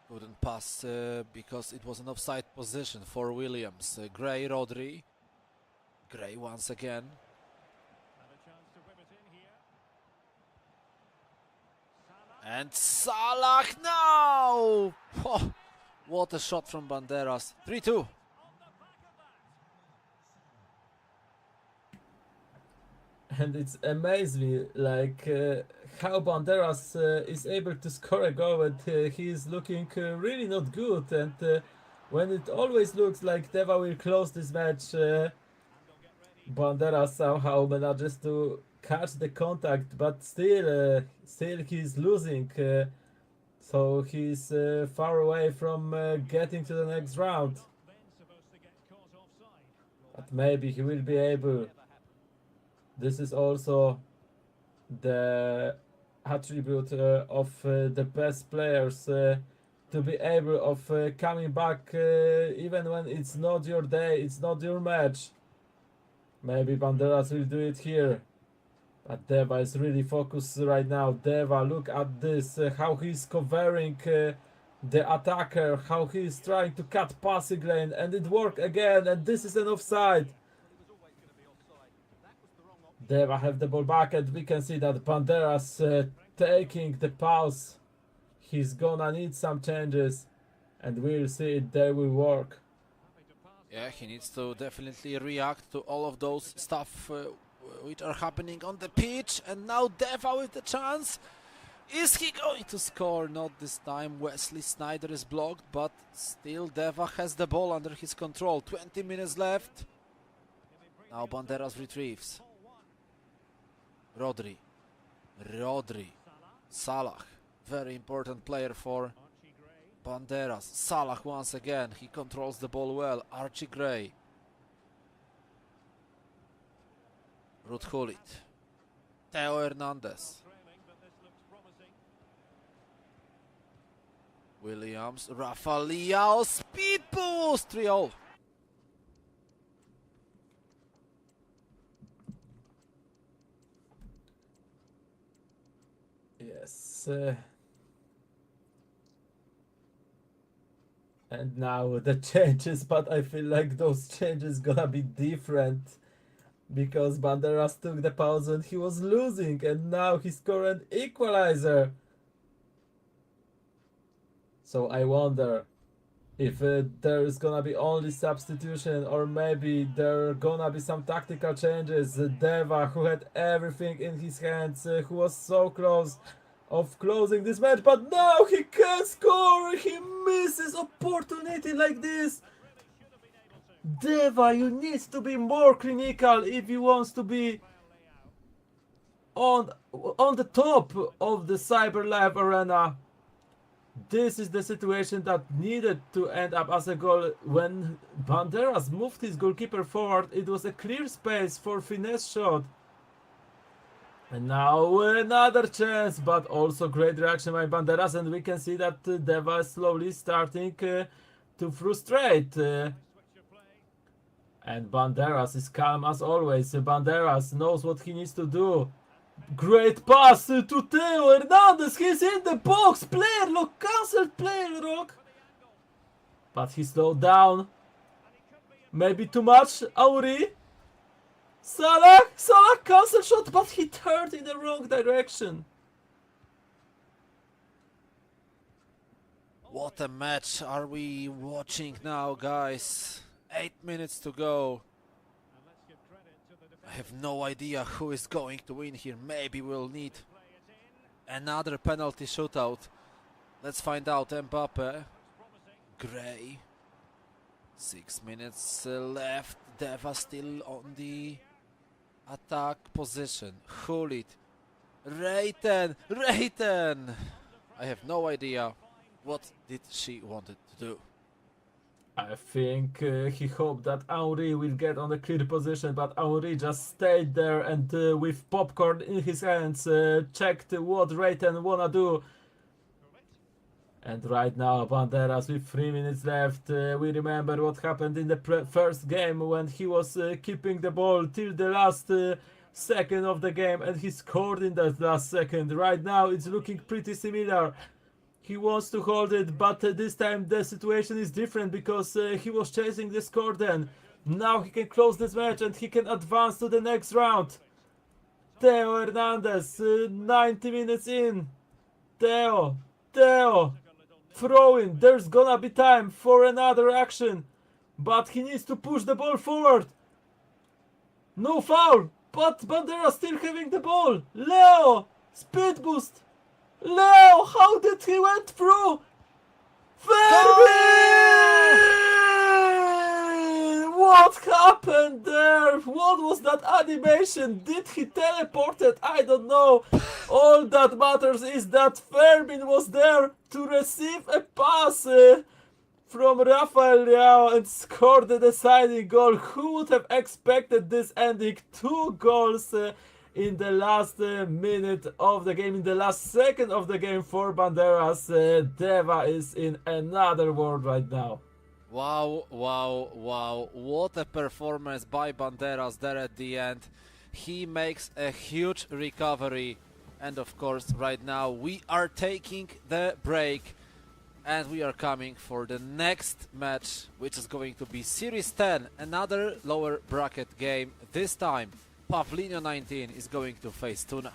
[SPEAKER 1] Couldn't pass because it was an offside position for Williams. Gray, Rodri. Gray once again. And Salah now! Oh, what a shot from Banderas. 3-2.
[SPEAKER 2] And it's amazing, like how Banderas is able to score a goal, and he's looking really not good. And when it always looks like Deva will close this match, Banderas somehow manages to catch the contact, but still he's losing. So he's far away from getting to the next round. But maybe he will be able. This is also the attribute of the best players, to be able of coming back even when it's not your day, it's not your match. Maybe Banderas will do it here. But Deva is really focused right now. Deva, look at this, how he's covering the attacker, how he's trying to cut passing lane, and it worked again, and this is an offside. Deva have the ball back, and we can see that Banderas taking the pause. He's gonna need some changes, and we'll see if they will work.
[SPEAKER 1] Yeah, he needs to definitely react to all of those stuff which are happening on the pitch. And now Deva with the chance. Is he going to score? Not this time. Wesley Sneijder is blocked, but still Deva has the ball under his control. 20 minutes left. Now Banderas retrieves. Rodri. Salah. Very important player for Banderas. Salah once again. He controls the ball well. Archie Gray. Ruud Gullit. Theo Hernandez. Williams. Rafa Leao. Speed boost. 3-0.
[SPEAKER 2] Yes. And now the changes, but I feel like those changes gonna be different. Because Banderas took the pause when he was losing, and now he scored an equalizer. So I wonder if there is gonna be only substitution, or maybe there are gonna be some tactical changes. Deva, who had everything in his hands, who was so close of closing this match, but now he can't score. He misses opportunity like this. Deva, you need to be more clinical if you want to be on the top of the CyberLive arena. This is the situation that needed to end up as a goal. When Banderas moved his goalkeeper forward, it was a clear space for finesse shot. And now another chance, but also great reaction by Banderas, and we can see that Deva is slowly starting to frustrate. And Banderas is calm as always. Banderas knows what he needs to do. Great pass to Theo Hernandez. He's in the box. Player lock. Cancelled player lock. But he slowed down. Maybe too much. Auri. Salah cancel shot, but he turned in the wrong direction.
[SPEAKER 1] What a match are we watching now, guys? 8 minutes to go. I have no idea who is going to win here. Maybe we'll need another penalty shootout. Let's find out. Mbappe. Gray. 6 minutes left. Deva still on the attack position. Gullit. Reiten. I have no idea what did she wanted to do.
[SPEAKER 2] I think he hoped that Henry will get on a clear position, but Henry just stayed there and with popcorn in his hands checked what Reiten wanna do. And right now Banderas with 3 minutes left. We remember what happened in the first game when he was keeping the ball till the last second of the game, and he scored in that last second. Right now it's looking pretty similar. He wants to hold it, but this time the situation is different because he was chasing the score then. Now he can close this match and he can advance to the next round. Theo Hernandez, 90 minutes in. Theo, throw in. There's gonna be time for another action, but he needs to push the ball forward. No foul, but Banderas still having the ball. Leo, speed boost. Leo, how did he went through? Fermin! What happened? happened there? What was that animation? Did he teleported? I don't know. All that matters is that Fermin was there to receive a pass from Rafael Leao and scored the deciding goal. Who would have expected this ending? 2 goals in the last minute of the game, in the last second of the game for Banderas. Deva is in another world right now.
[SPEAKER 1] Wow, wow, wow. What a performance by Banderas there at the end. He makes a huge recovery. And of course, right now we are taking the break. And we are coming for the next match, which is going to be Series 10, another lower bracket game. This time, Pavlinho 19 is going to face Tuna.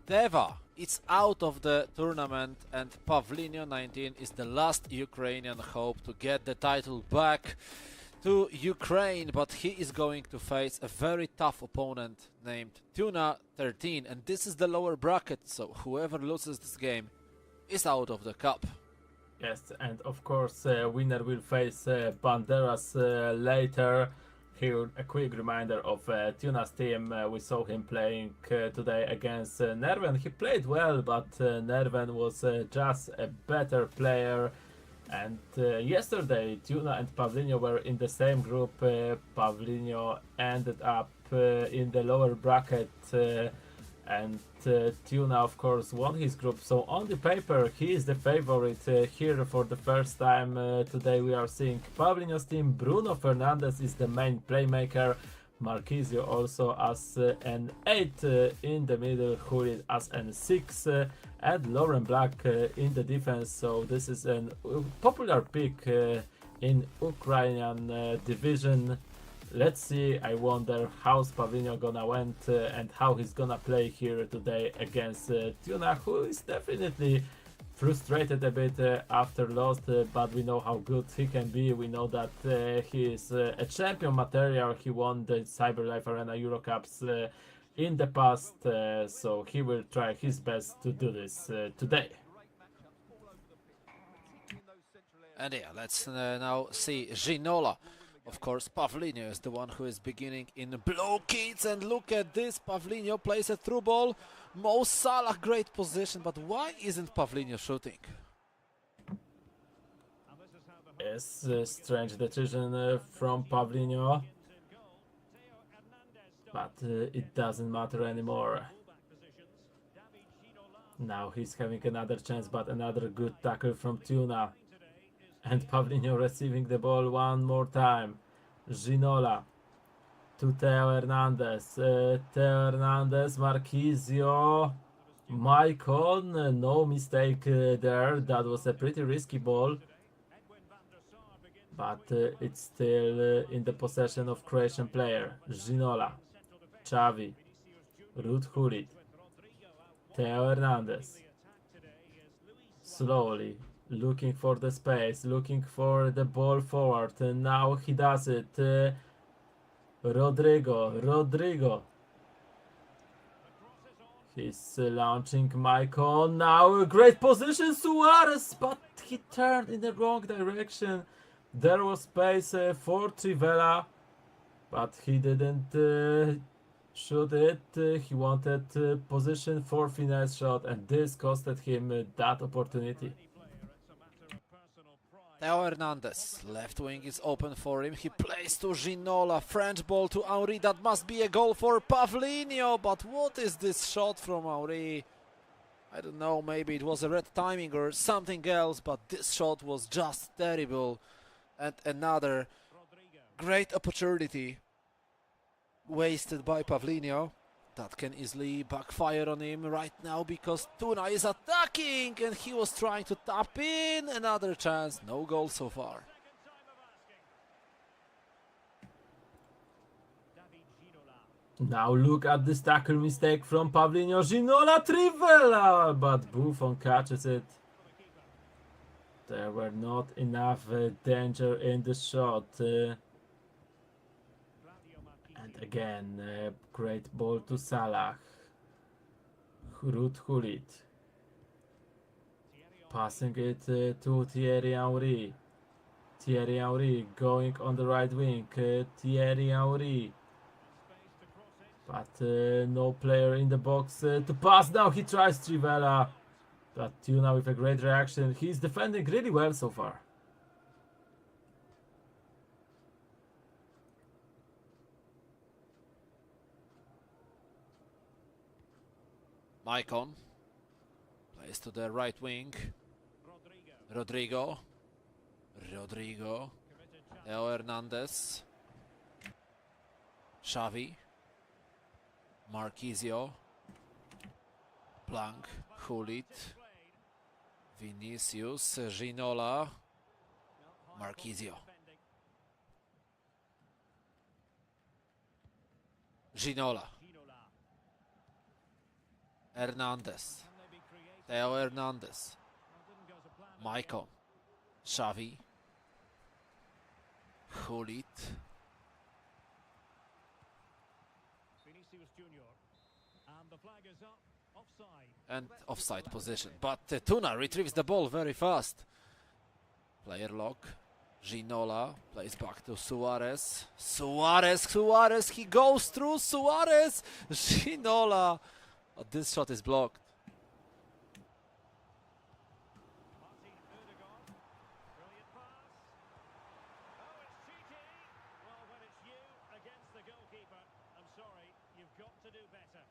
[SPEAKER 1] Deva, it's out of the tournament, and Pavlinio 19 is the last Ukrainian hope to get the title back to Ukraine, but he is going to face a very tough opponent named Tuna 13, and this is the lower bracket, so whoever loses this game is out of the cup.
[SPEAKER 2] Yes, and of course, winner will face Banderas later. Here, a quick reminder of Tuna's team. We saw him playing today against Nerven. He played well, but Nerven was just a better player. And yesterday, Tuna and Pavlinio were in the same group. Pavlinio ended up in the lower bracket, and Tuna, of course, won his group. So on the paper, he is the favorite here for the first time. Today we are seeing Pavlinio's team. Bruno Fernandes is the main playmaker. Marquisio also as an 8 in the middle, Hulit as an 6, and Lauren Black in the defense. So this is a popular pick in Ukrainian division. Let's see, I wonder how's Pavlinio gonna went and how he's gonna play here today against Tuna, who is definitely frustrated a bit after lost, but we know how good he can be. We know that he is a champion material. He won the CyberLive Arena EuroCups in the past, so he will try his best to do this today.
[SPEAKER 1] And yeah, let's now see Ginola. Of course, Pavlinio is the one who is beginning in blue kits, and look at this. Pavlinio plays a through ball. Mo Salah, great position, but why isn't Pavlinio shooting?
[SPEAKER 2] Yes, strange decision from Pavlinio, but it doesn't matter anymore. Now he's having another chance, but another good tackle from Tuna. And Pavlinio receiving the ball one more time. Ginola to Theo Hernandez. Theo Hernandez, Marquisio, Maicon. No mistake there. That was a pretty risky ball. But it's still in the possession of Croatian player. Ginola, Xavi, Ruud Gullit, Theo Hernandez. Slowly looking for the space, looking for the ball forward, and now he does it. Rodrigo. He's launching Maicon. Now a great position, Suarez, but he turned in the wrong direction. There was space for Trivela, but he didn't shoot it. He wanted position for finesse shot, and this costed him that opportunity.
[SPEAKER 1] Theo Hernandez, left wing is open for him. He plays to Ginola, French ball to Henry. That must be a goal for Pavlinio, but what is this shot from Henry? I don't know, maybe it was a red timing or something else, but this shot was just terrible. And another great opportunity wasted by Pavlinio. That can easily backfire on him right now because Tuna is attacking and he was trying to tap in. Another chance, no goal so far.
[SPEAKER 2] Now look at this tackle mistake from Pavlinio. Ginola, Trivela, but Buffon catches it. There were not enough danger in the shot. And again, great ball to Salah. Ruud Gullit. Passing it to Thierry Henry. Thierry Henry going on the right wing. Thierry Henry. But no player in the box to pass. Now he tries Trivela. But Tuna with a great reaction. He's defending really well so far.
[SPEAKER 1] Maicon plays to the right wing. Rodrigo. Theo Hernandez. Xavi. Marquisio. Blanc. Gullit. Vinicius. Ginola. Marquisio. Ginola. Hernandez.
[SPEAKER 3] Can they be creative?
[SPEAKER 1] Theo Hernandez.
[SPEAKER 3] Well, didn't go to plan.
[SPEAKER 1] Maicon. Xavi. Hulit.
[SPEAKER 3] Vinicius Junior. And the flag is up. Offside.
[SPEAKER 1] And offside position. But Tuna retrieves the ball very fast. Player lock. Ginola plays back to Suarez. Suarez, he goes through Suarez. Ginola. But this shot is blocked.
[SPEAKER 3] Martin Ødegaard. Brilliant pass. Oh, it's cheeky. Well, when it's you against the goalkeeper, I'm sorry, you've got to do better.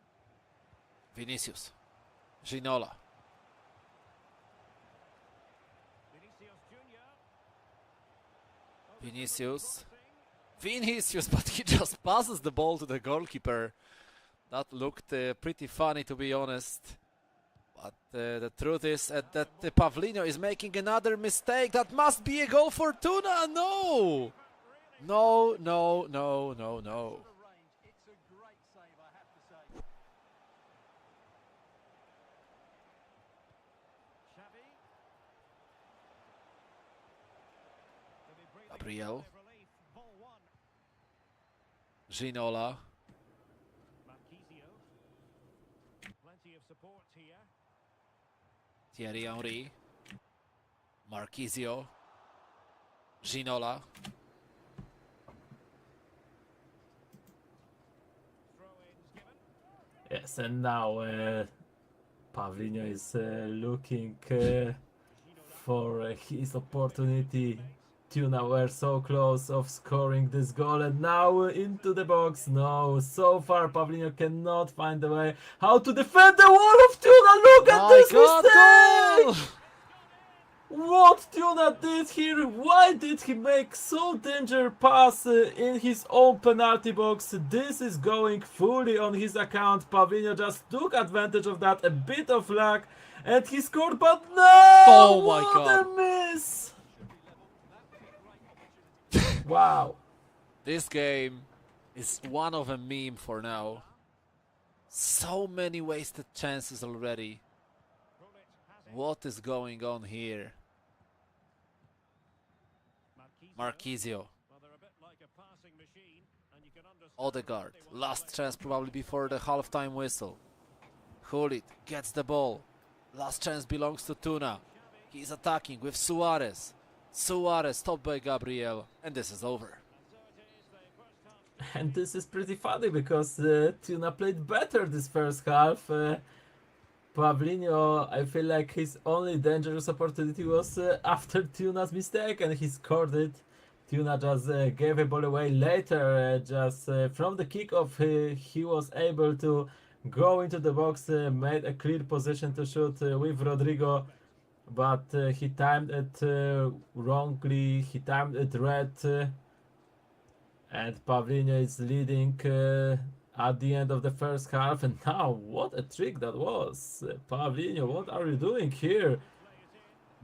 [SPEAKER 1] Vinicius. Ginola.
[SPEAKER 3] Vinicius Junior.
[SPEAKER 1] Vinicius. Vinicius, but he just passes the ball to the goalkeeper. That looked pretty funny, to be honest. But the truth is that Pavlinho is making another mistake. That must be a goal for Tuna. No! No, no, no, no, no.
[SPEAKER 3] It's a great save, I have to say. Xavi. They'll be breathing a
[SPEAKER 1] Gabriel.
[SPEAKER 3] sigh of relief. Ball one.
[SPEAKER 1] Ginola.
[SPEAKER 3] Marquisio. Plenty of support here.
[SPEAKER 1] Thierry Henry. Marquisio. Ginola.
[SPEAKER 3] Throw-ins given.
[SPEAKER 2] Yes, and now Pavlinho is looking for his opportunity. Tuna were so close of scoring this goal, and now into the box. No, so far Pavlinho cannot find a way how to defend the wall of Tuna. Look at
[SPEAKER 1] My
[SPEAKER 2] this
[SPEAKER 1] God,
[SPEAKER 2] mistake!
[SPEAKER 1] goal!
[SPEAKER 2] What Tuna did here? Why did he make so dangerous pass in his own penalty box? This is going fully on his account. Pavlinho just took advantage of that, a bit of luck, and he scored, but no!
[SPEAKER 1] Oh my
[SPEAKER 2] what
[SPEAKER 1] God.
[SPEAKER 2] a miss! Wow.
[SPEAKER 1] This game is one of a meme for now. So many wasted chances already.
[SPEAKER 3] Gullit has it.
[SPEAKER 1] What is going on here? Marquisio.
[SPEAKER 3] Well, they're a bit like a passing machine, and you can understand
[SPEAKER 1] Odegaard.
[SPEAKER 3] they want
[SPEAKER 1] Last
[SPEAKER 3] to
[SPEAKER 1] chance probably before the halftime whistle. Hulit gets the ball. Last chance belongs to Tuna. He's attacking with Suarez. Suarez stopped by Gabriel. And this is over.
[SPEAKER 2] And this is pretty funny because Tuna played better this first half. Pavlinho, I feel like his only dangerous opportunity was after Tuna's mistake, and he scored it. Tuna just gave a ball away later. Just from the kickoff, he was able to go into the box, made a clear position to shoot with Rodrigo, but he timed it wrongly. He timed it red, and Pavlinho is leading at the end of the first half. And now, what a trick that was! Pavlinho, what are you doing here?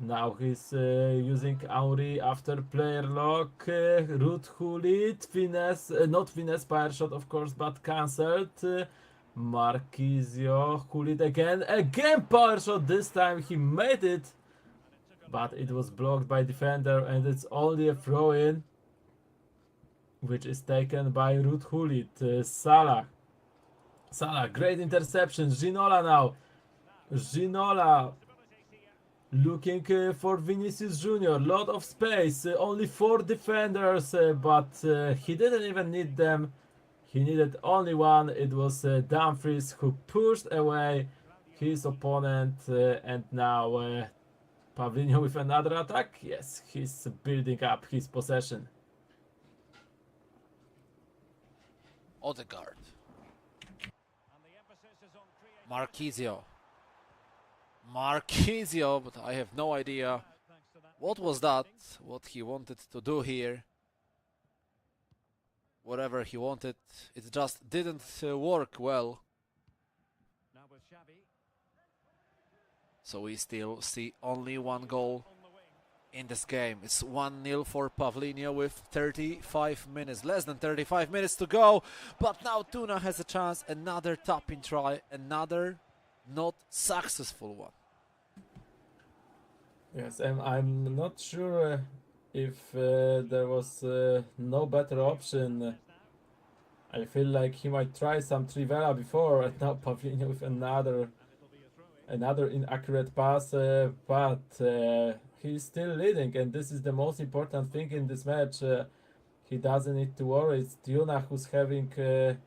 [SPEAKER 2] Now he's using Henry after player lock. Ruud Gullit, finesse, not finesse power shot of course, but cancelled. Marquisio, Gullit again power shot. This time he made it, but it was blocked by defender, and it's only a throw in, which is taken by Ruud Gullit. Salah, great interception. Ginola now. Ginola looking for Vinicius Junior. Lot of space. Only 4 defenders, but he didn't even need them. He needed only one. It was Dumfries who pushed away his opponent, and now Pavlinho with another attack. Yes, he's building up his possession.
[SPEAKER 1] Odegaard.
[SPEAKER 3] And the emphasis is on creating
[SPEAKER 1] Marquisio, but I have no idea
[SPEAKER 3] thanks to that.
[SPEAKER 1] what was that, what he wanted to do here. Whatever he wanted, it just didn't work well.
[SPEAKER 3] Now with Xavi
[SPEAKER 1] So we still see only one goal
[SPEAKER 3] on the wing.
[SPEAKER 1] in this game. It's 1-0 for Pavlinho with 35 minutes, less than 35 minutes to go. But now Tuna has a chance, another tapping try, another not successful one.
[SPEAKER 2] Yes, I'm not sure if there was no better option. I feel like he might try some Trivela before, and now Pavlina with another inaccurate pass, but he's still leading, and this is the most important thing in this match. He doesn't need to worry. It's Tuna who's having to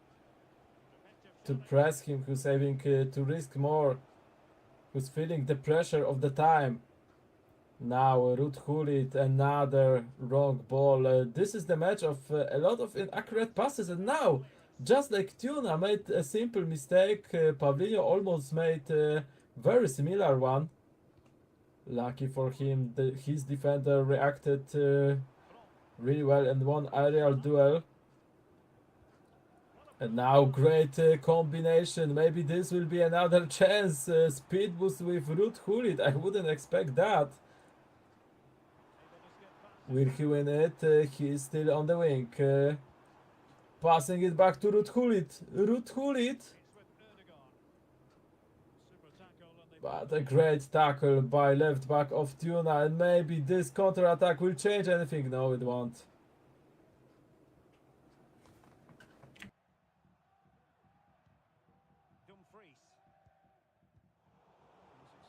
[SPEAKER 2] press him, who's having to risk more, who's feeling the pressure of the time. Now Ruud Gullit, another wrong ball. This is the match of a lot of inaccurate passes, and now, just like Tuna made a simple mistake, Pavlino almost made a very similar one. Lucky for him, his defender reacted really well and won aerial duel. And now great combination. Maybe this will be another chance. Speed boost with Ruud Gullit. I wouldn't expect that. Will he win it? He's still on the wing. Passing it back to Ruud Gullit. Ruud Gullit. But a great tackle by left back of Tuna. And maybe this counter attack will change anything. No, it won't.
[SPEAKER 3] Dumfries.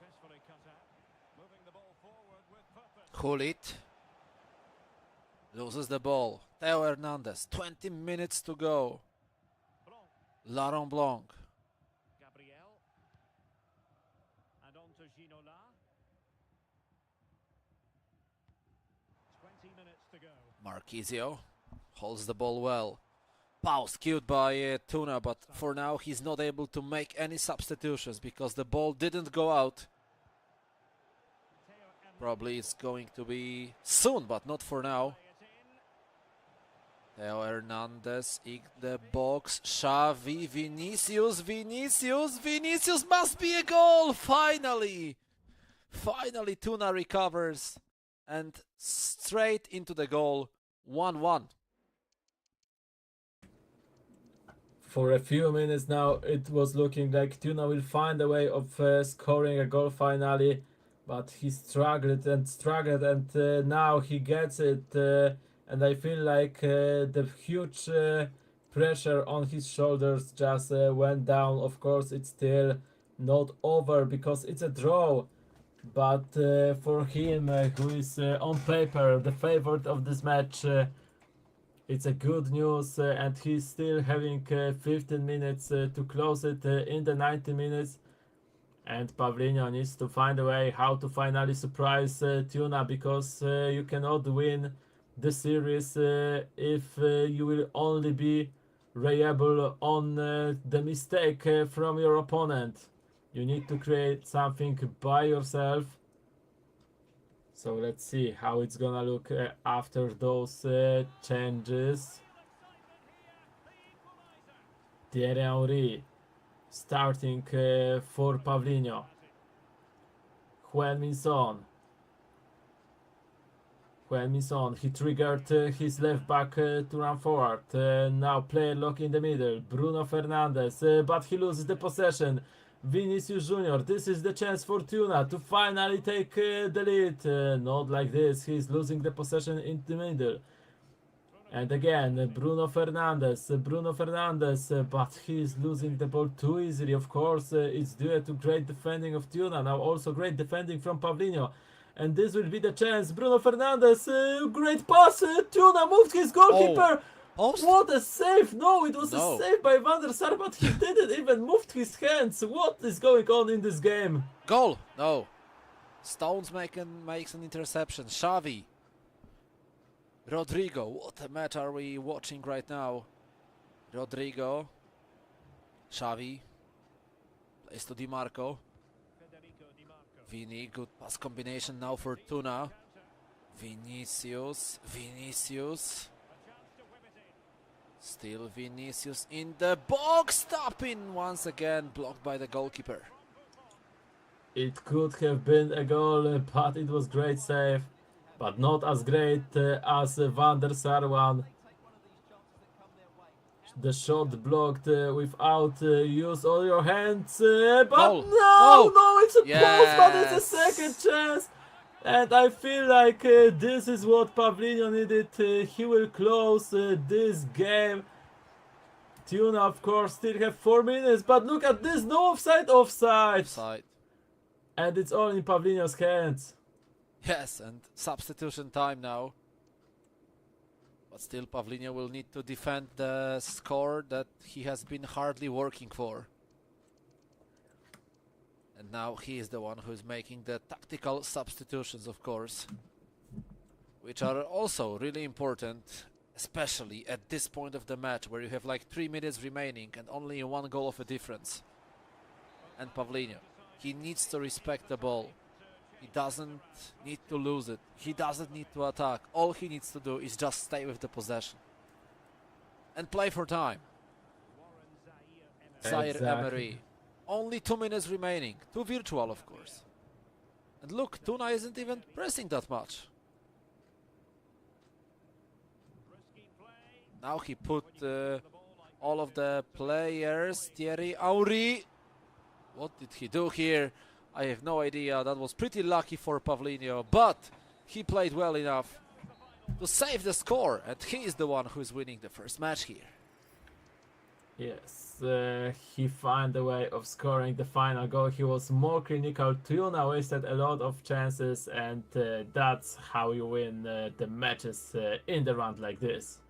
[SPEAKER 3] Successfully cut out. Moving the ball forward with purpose.
[SPEAKER 1] Gullit loses the ball. Theo Hernandez, 20 minutes to go.
[SPEAKER 3] Blanc.
[SPEAKER 1] Laurent Blanc.
[SPEAKER 3] Gabriel. And on to Ginola. 20 minutes to go.
[SPEAKER 1] Marquisio holds the ball well. Paus cued by Tuna, but for now he's not able to make any substitutions because the ball didn't go out. Probably it's going to be soon, but not for now. Theo Hernandez in the box. Xavi, Vinicius must be a goal! Finally! Finally Tuna recovers and straight into the goal. 1-1.
[SPEAKER 2] For a few minutes now, it was looking like Tuna will find a way of scoring a goal finally, but he struggled, and now he gets it. And I feel like the huge pressure on his shoulders just went down. Of course, it's still not over because it's a draw. But for him, who is on paper the favorite of this match, it's a good news, and he's still having 15 minutes to close it in the 90 minutes. And Pavlino needs to find a way how to finally surprise Tuna, because you cannot win the series if you will only be reliable on the mistake from your opponent. You need to create something by yourself. So let's see how it's gonna look after those changes. Thierry Henry starting for Pavlino. Huan-Min-Son, he triggered his left back to run forward. Now player lock in the middle. Bruno Fernandes, but he loses the possession. Vinicius Junior, this is the chance for Tuna to finally take the lead. Not like this, he's losing the possession in the middle. And again, Bruno Fernandes, but he's losing the ball too easily. Of course, it's due to great defending of Tuna. Now also great defending from Pavlino. And this will be the chance. Bruno Fernandes, great pass. Tuna moved his goalkeeper.
[SPEAKER 1] Post?
[SPEAKER 2] What a save! No, it was
[SPEAKER 1] No.
[SPEAKER 2] a save by Van der Sar, but he didn't even move his hands. What is going on in this game?
[SPEAKER 1] Goal! No. Stones makes an interception. Xavi. Rodrigo. What a match are we watching right now? Rodrigo. Xavi. Plays to Di Marco.
[SPEAKER 3] Federico Di Marco.
[SPEAKER 1] Vini. Good pass combination now for Tuna. Vinicius. Still Vinicius in the box. Stopping once again. Blocked by the goalkeeper.
[SPEAKER 2] It could have been a goal, but it was great save. But not as great as Van der Sar one. the shot blocked without use all your hands, but
[SPEAKER 1] Goal.
[SPEAKER 2] no,
[SPEAKER 1] No.
[SPEAKER 2] it's a post, but it's a
[SPEAKER 1] Yes.
[SPEAKER 2] second chance. And I feel like this is what Pavlino needed. He will close this game. Tuna, of course, still have 4 minutes, but look at this, no offside.
[SPEAKER 1] Offside.
[SPEAKER 2] And it's all in Pavlino's hands.
[SPEAKER 1] Yes, and substitution time now. But still, Pavlino will need to defend the score that he has been hardly working for. And now he is the one who is making the tactical substitutions, of course, which are also really important, especially at this point of the match where you have like 3 minutes remaining and only 1 goal of a difference. And Pavlino, he needs to respect the ball. He doesn't need to lose it. He doesn't need to attack. All he needs to do is just stay with the possession and play for time. Zaire
[SPEAKER 2] Exactly.
[SPEAKER 1] Emery. Only 2 minutes remaining. 2 virtual, of course. And look, Tuna isn't even pressing that much. Now he put all of the players. Thierry Henry. What did he do here? I have no idea. That was pretty lucky for Pavlino, but he played well enough to save the score, and he is the one who is winning the first match here.
[SPEAKER 2] Yes, he found a way of scoring the final goal. He was more clinical. Tuna wasted a lot of chances, and that's how you win the matches in the round like this.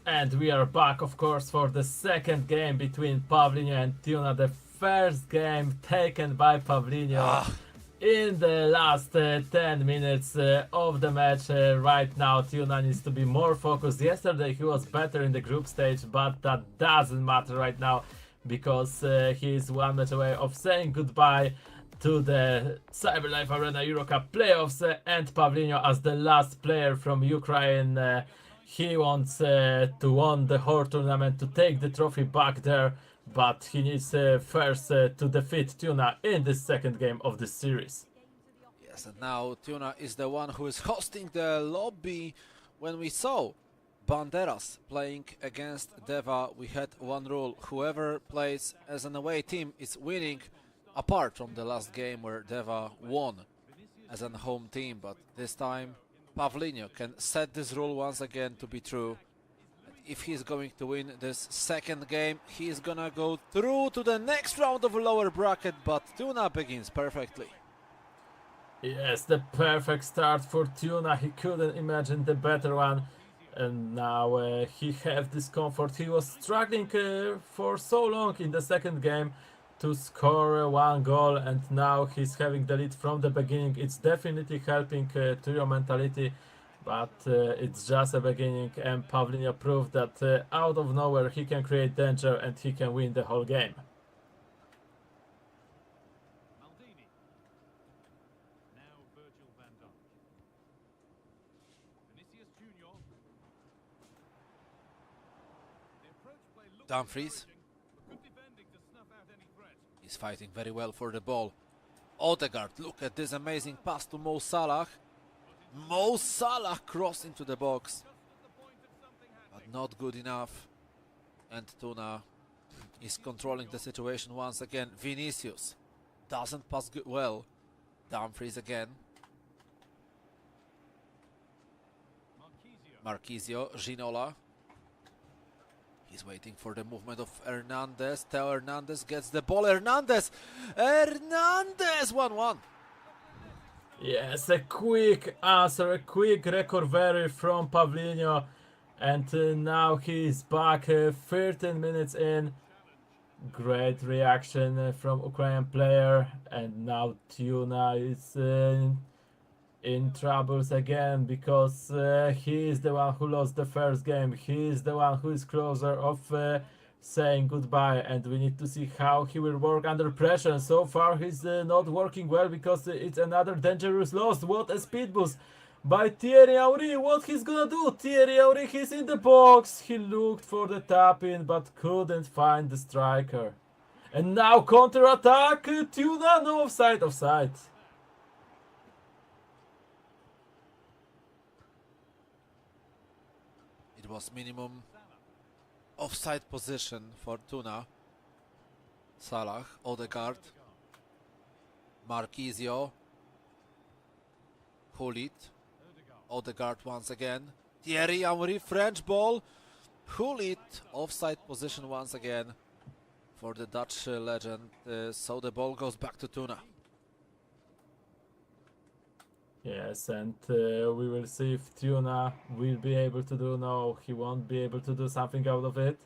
[SPEAKER 2] And we are back, of course, for the second game between Pavlinho and Tuna. The first game taken by Pavlinho in the last 10 minutes of the match. Right now, Tuna needs to be more focused. Yesterday, he was better in the group stage, but that doesn't matter right now because he is one match away of saying goodbye to the CyberLivearena EuroCup playoffs. And Pavlinho, as the last player from Ukraine, he wants to win the whole tournament, to take the trophy back there, but he needs first to defeat Tuna in the second game of this series.
[SPEAKER 1] Yes, and now Tuna is the one who is hosting the lobby. When we saw Banderas playing against Deva, we had one rule: whoever plays as an away team is winning, apart from the last game where Deva won as a home team. But this time Pavlinho can set this rule once again to be true. If he's going to win this second game, he's gonna go through to the next round of a lower bracket, but Tuna begins perfectly.
[SPEAKER 2] Yes, the perfect start for Tuna. He couldn't imagine the better one. And now he has this comfort. He was struggling for so long in the second game to score one goal, and now he's having the lead from the beginning. It's definitely helping to your mentality, but it's just a beginning, and Pavlinho proved that out of nowhere he can create danger and he can win the whole game.
[SPEAKER 3] Maldini. Now Virgil van Dijk. Vinicius Junior. The approach play looks
[SPEAKER 1] Dumfries.
[SPEAKER 3] encouraging, but good defending to snuff out any threat.
[SPEAKER 1] He's fighting very well for the ball. Odegaard, look at this amazing pass to Mo Salah. Mo Salah crossed into the box,
[SPEAKER 3] Just at the point of something happening.
[SPEAKER 1] but not good enough. And Tuna is controlling the situation once again. Vinicius doesn't pass well. Dumfries again.
[SPEAKER 3] Marquisio.
[SPEAKER 1] Marquisio, Ginola. He's waiting for the movement of Hernandez. Theo Hernandez gets the ball. Hernandez! 1-1.
[SPEAKER 2] Yes, a quick answer, a quick recovery from Pavlinho, and now he's back 13 minutes in. Great reaction from Ukrainian player, and now Tuna is in troubles again because he is the one who lost the first game. He is the one who is closer of saying goodbye, and we need to see how he will work under pressure. And so far he's not working well because it's another dangerous loss. What a speed boost by Thierry Henry. What he's gonna do? Thierry Henry, he's in the box. He looked for the tap in but couldn't find the striker. And now counter attack. Tuna, no, offside, offside.
[SPEAKER 1] It was minimum offside position for Tuna. Salah, Odegaard, Marquisio, Hulit, Odegaard once again. Thierry Henry, French ball. Hulit, offside position once again for the Dutch legend. So the ball goes back to Tuna.
[SPEAKER 2] Yes, and we will see if Tuna will be able to do. No, he won't be able to do something out of it.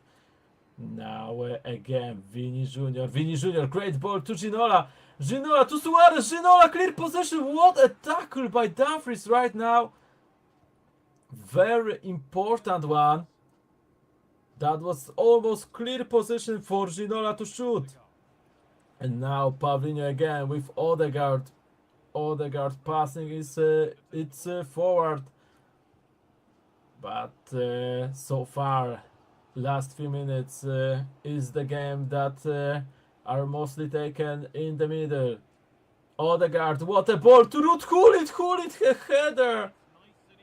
[SPEAKER 2] Now again, Vini Junior, great ball to Ginola. Ginola to Suarez. Ginola, clear possession. What a tackle by Dumfries right now. Very important one. That was almost clear position for Ginola to shoot. And now Pavlinho again with Odegaard. Odegaard passing is it's forward, but so far last few minutes is the game that are mostly taken in the middle. Odegaard, what a ball to Ruud Gullit, a header,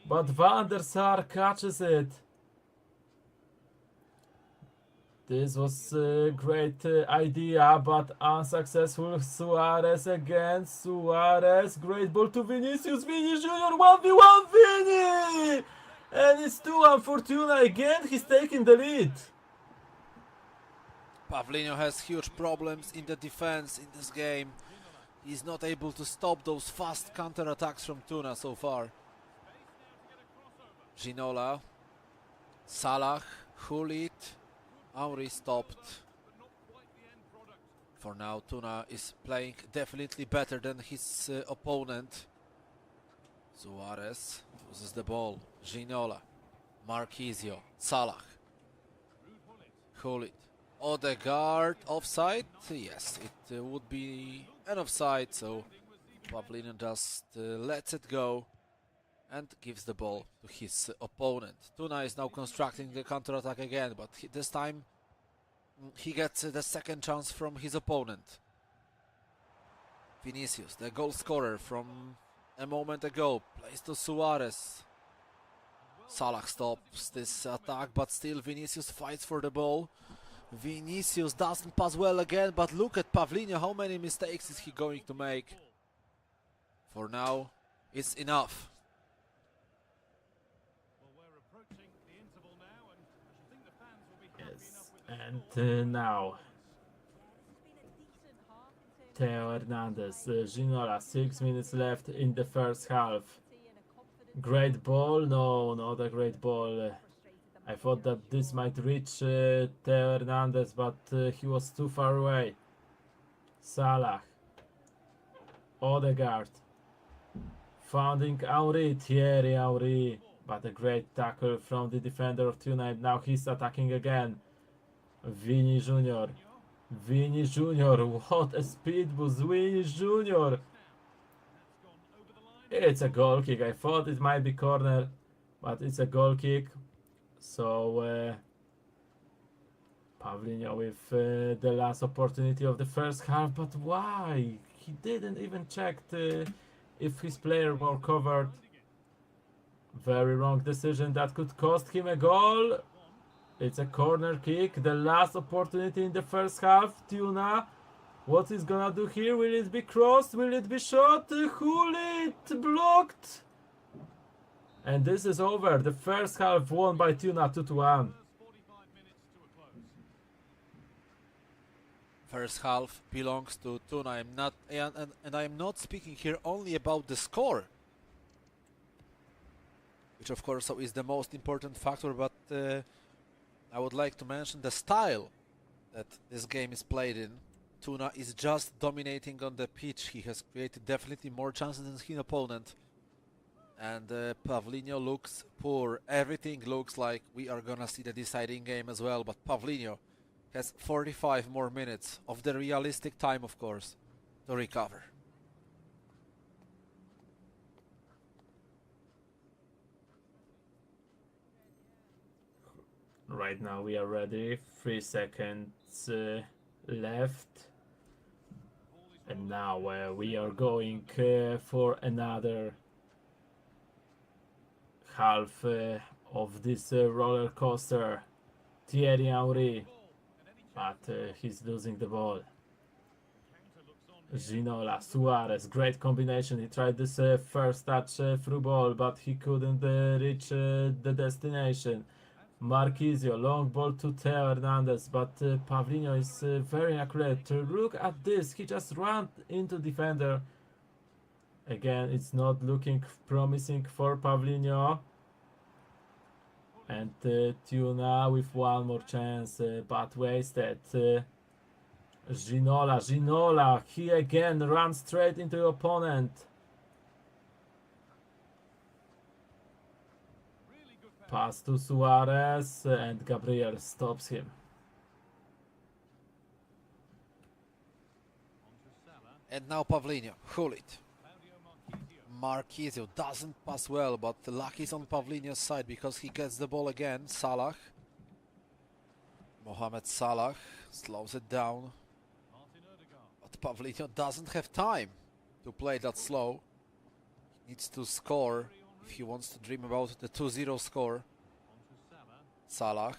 [SPEAKER 2] but Van der Sar catches it. This was a great idea, but unsuccessful. Suarez again. Suarez. Great ball to Vinicius. Vini Junior. 1v1 Vini! And it's 2-1 for Tuna. Again, he's taking the lead.
[SPEAKER 1] Pavlinho has huge problems in the defense in this game. He's not able to stop those fast counter-attacks from Tuna so far. Ginola, Salah, Hulit. Henry stopped. For now, Tuna is playing definitely better than his opponent. Suarez loses the ball. Ginola. Marquisio. Salah. Hulit. Odegaard offside? Yes, it would be an offside, so Pavlina just lets it go and gives the ball to his opponent. Tuna is now constructing the counter-attack again, but this time he gets the second chance from his opponent. Vinicius, the goal scorer from a moment ago, plays to Suarez. Salah stops this attack, but still Vinicius fights for the ball. Vinicius doesn't pass well again, but look at Pavlina, how many mistakes is he going to make? For now, it's enough.
[SPEAKER 2] Yes, and now Theo Hernandez, Ginola, 6 minutes left in the first half. Great ball, no, not a great ball. I thought that this might reach Theo Hernandez, but he was too far away. Salah, Odegaard, finding Henry, Thierry Henry, but a great tackle from the defender of Tuna. Now he's attacking again. Vini Junior, what a speed boost, Vini Junior. It's a goal kick. I thought it might be corner, but it's a goal kick. So Pavlina with the last opportunity of the first half, but why? He didn't even check if his player were covered. Very wrong decision that could cost him a goal. It's a corner kick, the last opportunity in the first half. Tuna, what is gonna do here? Will it be crossed? Will it be shot? Hulit blocked. And this is over. The first half won by Tuna 2-1.
[SPEAKER 1] First half belongs to Tuna. I'm not speaking here only about the score, which of course is the most important factor, but I would like to mention the style that this game is played in. Tuna is just dominating on the pitch. He has created definitely more chances than his opponent. And Pavlino looks poor. Everything looks like we are gonna see the deciding game as well, but Pavlino has 45 more minutes of the realistic time, of course, to recover.
[SPEAKER 2] Right now we are ready. 3 seconds left. And now we are going for another half of this roller coaster. Thierry Henry, but he's losing the ball. Ginola, Suarez, great combination. He tried this first touch through ball, but he couldn't reach the destination. Marquisio, long ball to Theo Hernandez, but Pavlino is very accurate. Look at this, he just ran into defender. Again, it's not looking promising for Pavlino. And Tuna with one more chance, but wasted. Ginola, he again runs straight into the opponent. Pass to Suarez, and Gabriel stops him.
[SPEAKER 1] And now Pavlino, Hulit. Marquisio doesn't pass well, but the luck is on Pavlino's side because he gets the ball again. Salah. Mohamed Salah slows it down. But Pavlino doesn't have time to play that slow. He needs to score if he wants to dream about the 2-0 score. Salah.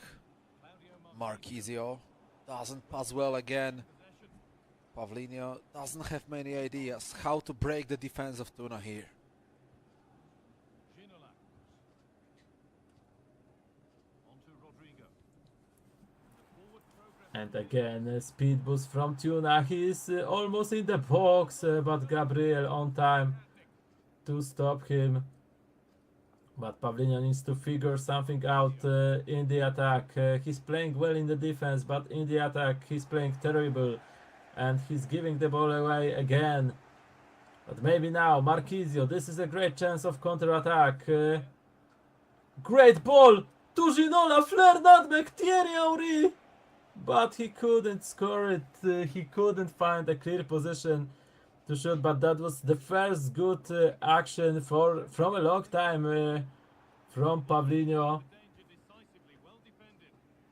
[SPEAKER 1] Marquisio doesn't pass well again. Pavlino doesn't have many ideas how to break the defense of Tuna here.
[SPEAKER 2] And again, a speed boost from Tuna. He's almost in the box, but Gabriel on time to stop him. But Pavlinian needs to figure something out in the attack. He's playing well in the defense, but in the attack he's playing terrible. And he's giving the ball away again. But maybe now, Marquisio, this is a great chance of counter-attack. Great ball to Ginola, Flair nutmeg, Thierry Henry! But he couldn't score it. He couldn't find a clear position to shoot, but that was the first good action from a long time from Pavlinho.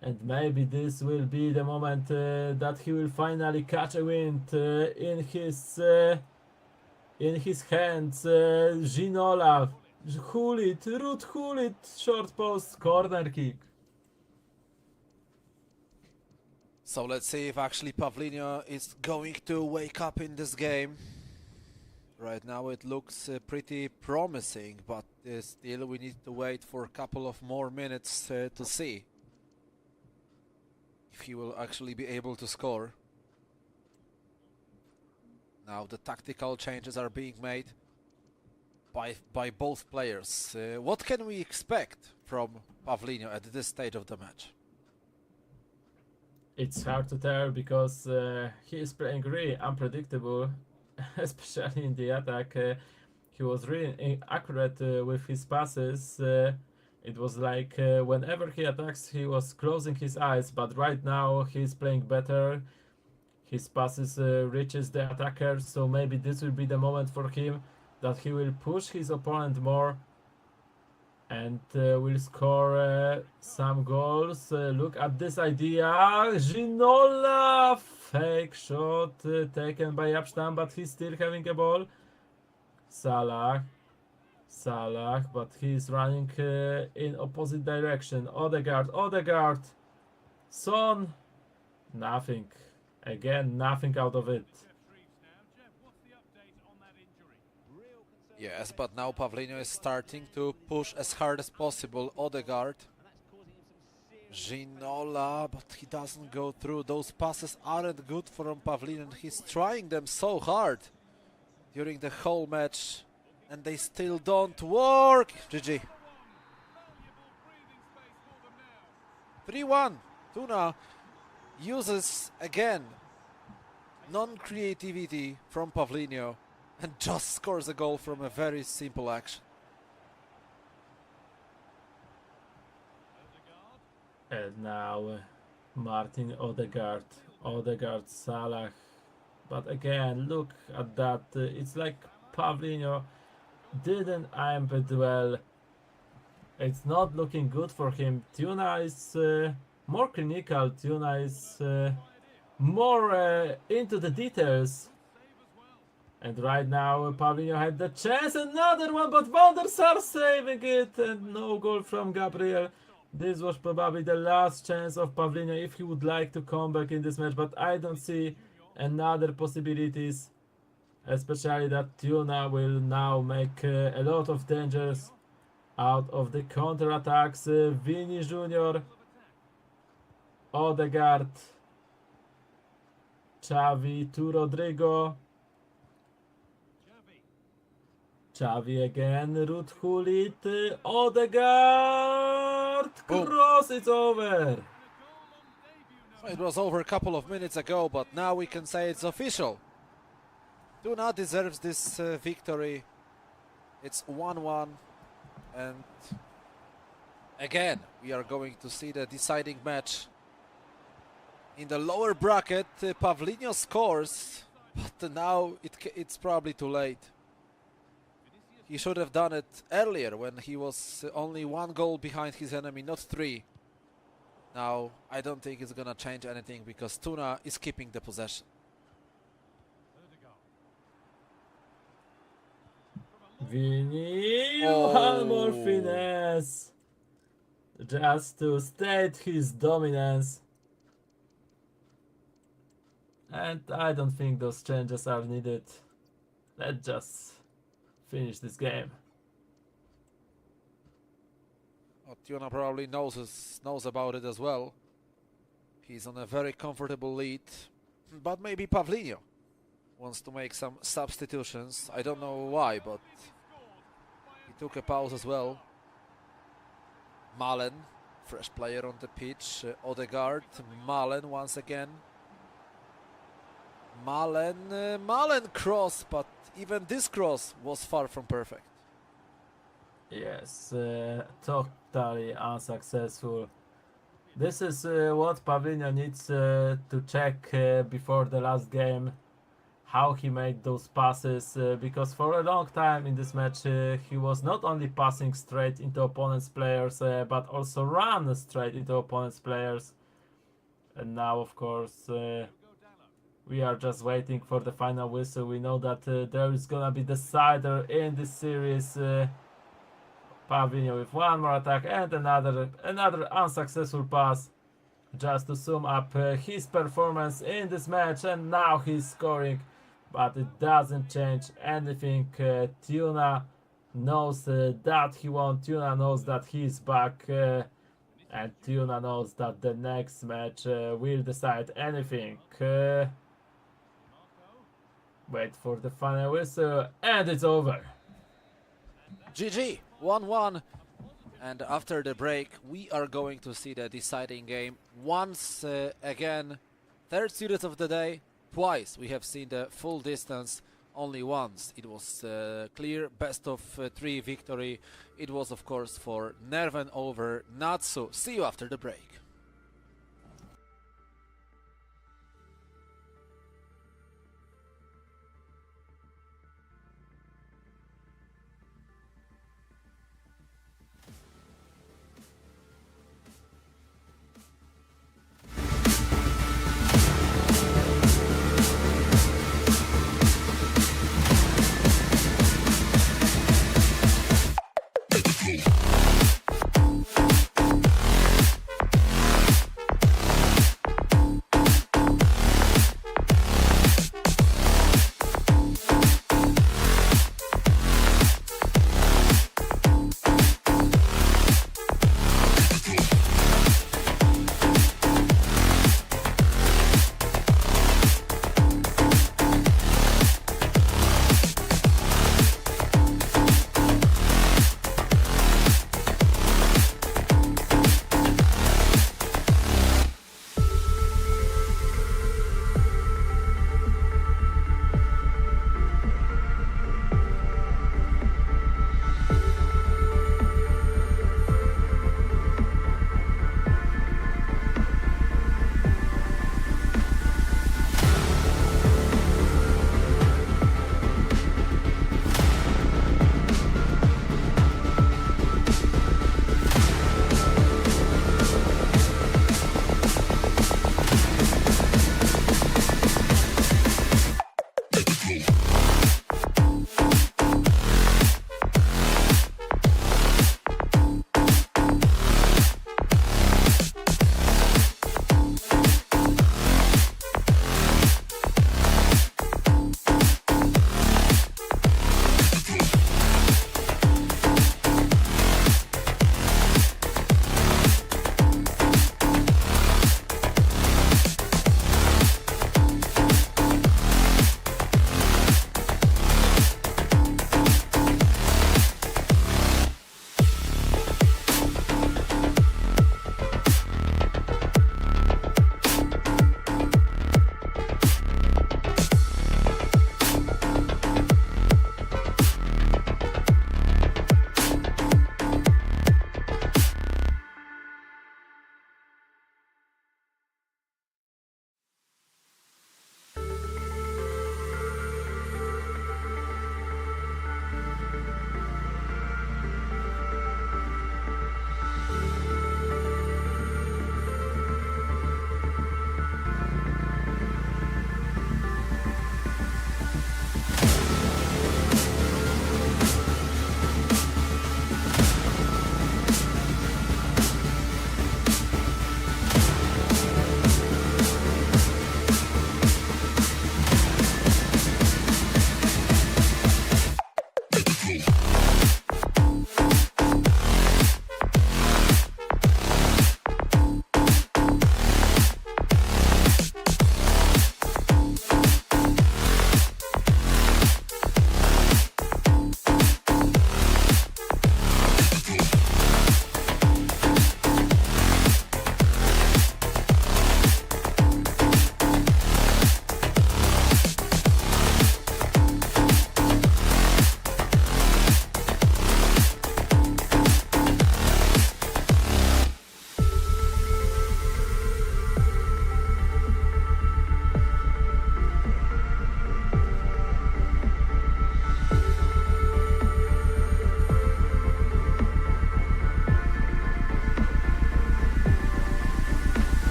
[SPEAKER 2] And maybe this will be the moment that he will finally catch a wind in his hands. Ginola, Hulit, Ruud Hulit, short post, corner kick.
[SPEAKER 1] So let's see if actually Pavlinian is going to wake up in this game. Right now it looks pretty promising, but still we need to wait for a couple of more minutes to see if he will actually be able to score. Now the tactical changes are being made by both players. What can we expect from Pavlinian at this stage of the match?
[SPEAKER 2] It's hard to tell because he is playing really unpredictable, especially in the attack. He was really accurate with his passes. It was like whenever he attacks, he was closing his eyes, but right now he's playing better. His passes reaches the attacker, so maybe this will be the moment for him that he will push his opponent more and will score some goals. Look at this idea. Ginola! Fake shot taken by Abstam, but he's still having a ball. Salah, but he's running in opposite direction. Odegaard. Son. Nothing. Again, nothing out of it.
[SPEAKER 1] Yes, but now Pavlinian is starting to push as hard as possible. Odegaard. Ginola, but he doesn't go through. Those passes aren't good for Pavlinian. He's trying them so hard during the whole match, and they still don't work. GG. 3-1. Tuna uses again non-creativity from Pavlinian and just scores a goal from a very simple action.
[SPEAKER 2] And now Martin Odegaard, Salah. But again, look at that. It's like Pavlinian didn't aim it well. It's not looking good for him. Tuna is more clinical. Tuna is more into the details. And right now Pavlinian had the chance, another one, but Van der Sar saving it, and no goal from Gabriel. This was probably the last chance of Pavlinian if he would like to come back in this match, but I don't see another possibilities, especially that Tuna will now make a lot of dangers out of the counter-attacks. Vini Junior, Odegaard, Xavi to Rodrigo. Xavi again, Ruud Gullit, Odegaard, cross, it's over.
[SPEAKER 1] It was over a couple of minutes ago, but now we can say it's official. Tuna deserves this victory. It's 1-1, and again we are going to see the deciding match. In the lower bracket, Pavlinian scores, but now it's probably too late. He should have done it earlier when he was only one goal behind his enemy, not three. Now, I don't think it's gonna change anything because Tuna is keeping the possession.
[SPEAKER 2] Vini, one more finesse. Just to state his dominance. And I don't think those changes are needed. Let's just finish this game.
[SPEAKER 1] Well, Tuna probably knows about it as well. He's on a very comfortable lead, but maybe Pavlinian wants to make some substitutions. I don't know why, but he took a pause as well. Malen, fresh player on the pitch. Odegaard, Malen once again. Malen cross, but even this cross was far from perfect.
[SPEAKER 2] Yes, totally unsuccessful. This is what Pavlinho needs to check before the last game, how he made those passes, because for a long time in this match he was not only passing straight into opponent's players, but also run straight into opponent's players. And now, of course, we are just waiting for the final whistle. We know that there is gonna be decider in this series. Pavlinho with one more attack and another unsuccessful pass, just to sum up his performance in this match. And now he's scoring, but it doesn't change anything. Tuna knows that he won. Tuna knows that he's back, and Tuna knows that the next match will decide anything. Wait for the final whistle, and it's over.
[SPEAKER 1] GG, 1-1. And after the break, we are going to see the deciding game once again. Third series of the day, twice we have seen the full distance. Only once it was clear best of 3 victory. It was, of course, for Nerven over Natsu. See you after the break.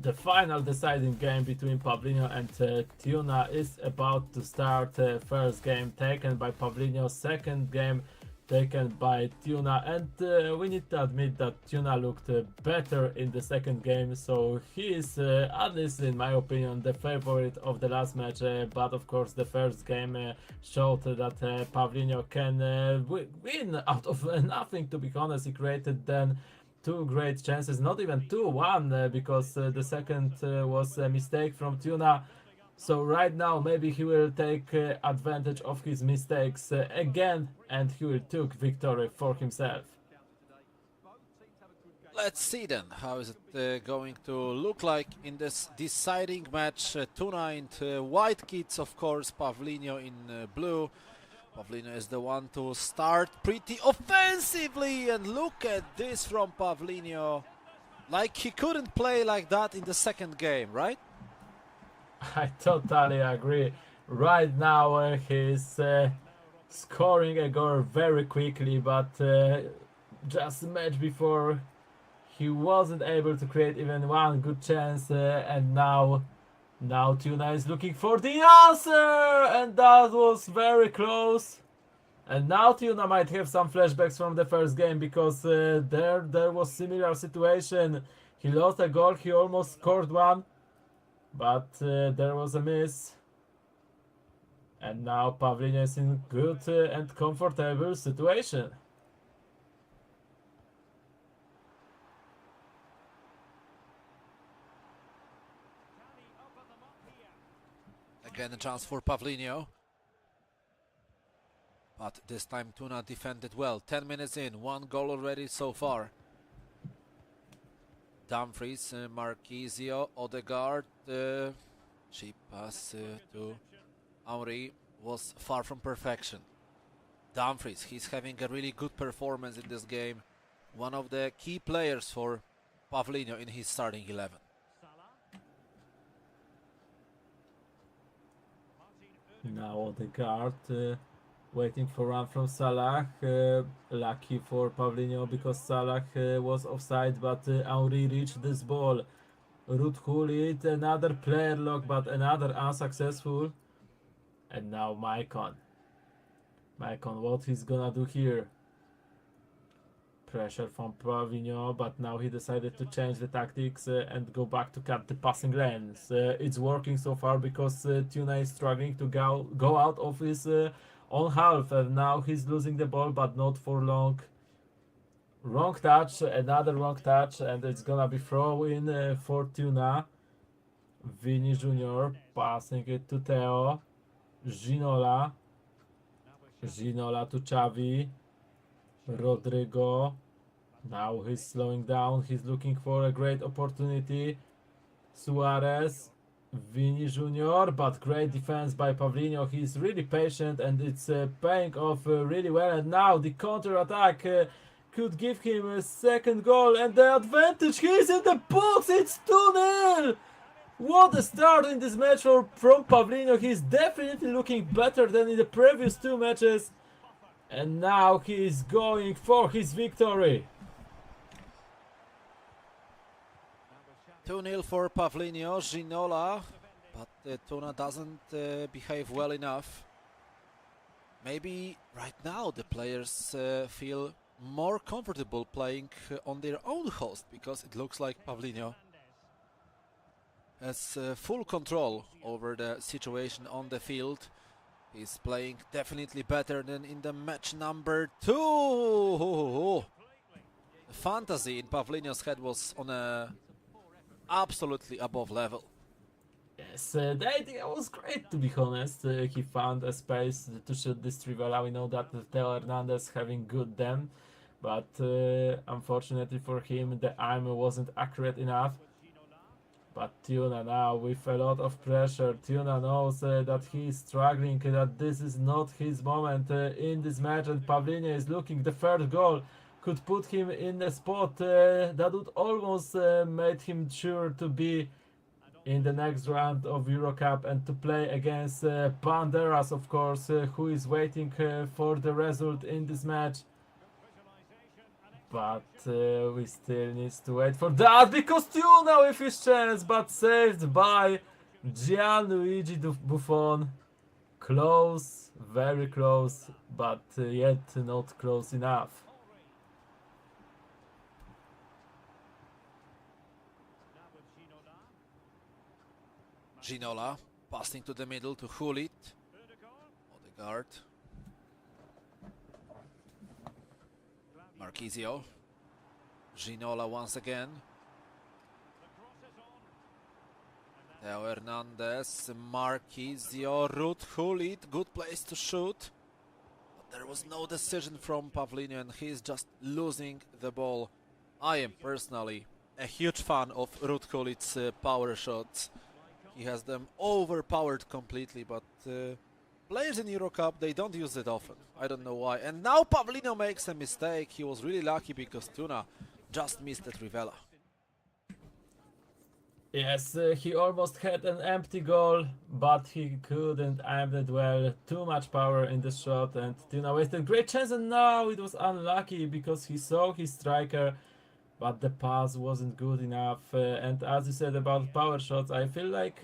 [SPEAKER 2] The final deciding game between Pavlino and Tuna is about to start. First game taken by Pavlino, second game taken by Tuna, and we need to admit that Tuna looked better in the second game, so he is, at least in my opinion, the favorite of the last match. But of course, the first game showed that Pavlino can win out of nothing. To be honest, he created then two great chances, not even two, one, because the second was a mistake from Tuna. So right now maybe he will take advantage of his mistakes again, and he will take victory for himself.
[SPEAKER 1] Let's see then, how is it going to look like in this deciding match. Tuna in white kits, of course, Pavlino in blue. Pavlino is the one to start pretty offensively, and look at this from Pavlino. Like he couldn't play like that in the second game, right?
[SPEAKER 2] I totally agree. Right now he's scoring a goal very quickly, but just a match before he wasn't able to create even one good chance, and now Tuna is looking for the answer, and that was very close. And now Tuna might have some flashbacks from the first game, because there was similar situation. He lost a goal, he almost scored one, but there was a miss. And now Pavlina is in good and comfortable situation.
[SPEAKER 1] Again a chance for Pavlino. But this time Tuna defended well. 10 minutes in, one goal already so far. Dumfries, Marquisio, Odegaard. Cheap pass to Henry was far from perfection. Dumfries, he's having a really good performance in this game. One of the key players for Pavlino in his starting 11.
[SPEAKER 2] Now Odegaard waiting for run from Salah. Lucky for Pavlino, because Salah was offside, but Henry reached this ball. Ruud Gullit, another player lock, but another unsuccessful. And now Maicon. Maicon, what he's gonna do here? Pressure from Pavlino, but now he decided to change the tactics and go back to cut the passing lanes. It's working so far, because Tuna is struggling to go out of his own half, and now he's losing the ball, but not for long. Wrong touch, another wrong touch, and it's gonna be throw in for Tuna. Vini Jr. passing it to Theo. Ginola to Xavi. Rodrigo. Now he's slowing down. He's looking for a great opportunity. Suarez. Vini Jr. But great defense by Pavlino. He's really patient, and it's paying off really well. And now the counter attack could give him a second goal, and the advantage. He's in the box. It's 2-0. What a start in this match from Pavlino. He's definitely looking better than in the previous two matches. And now he is going for his victory.
[SPEAKER 1] 2-0 for Pavlino, Ginola, but Tuna doesn't behave well enough. Maybe right now the players feel more comfortable playing on their own host, because it looks like Pavlino has full control over the situation on the field. He's playing definitely better than in the match number 2. The fantasy in Pavlino's head was on a absolutely above level.
[SPEAKER 2] Yes, the idea was great, to be honest. He found a space to shoot this Trivela. We know that Theo Hernandez having good them, but unfortunately for him, the aim wasn't accurate enough. But Tuna now with a lot of pressure. Tuna knows that he is struggling, that this is not his moment in this match, and Pavlino is looking. The third goal could put him in a spot that would almost made him sure to be in the next round of EuroCup and to play against Banderas, of course, who is waiting for the result in this match. But we still need to wait for that because Tuna with his chance, but saved by Gianluigi Buffon. Close, very close, but yet not close enough.
[SPEAKER 1] Ginola passing to the middle to Hulit. Odegaard. Marquisio. Ginola once again. Theo Hernandez, Marquisio, Ruth Hulit, good place to shoot. But there was no decision from Pavlino and he's just losing the ball. I am personally a huge fan of Ruth Hulit's power shots. He has them overpowered completely, but players in EuroCup, they don't use it often. I don't know why. And now Pavlino makes a mistake. He was really lucky because Tuna just missed at Rivella.
[SPEAKER 2] Yes, he almost had an empty goal, but he couldn't aim it well. Too much power in the shot, and Tuna wasted great chance. And now it was unlucky because he saw his striker, but the pass wasn't good enough. And as you said about power shots, I feel like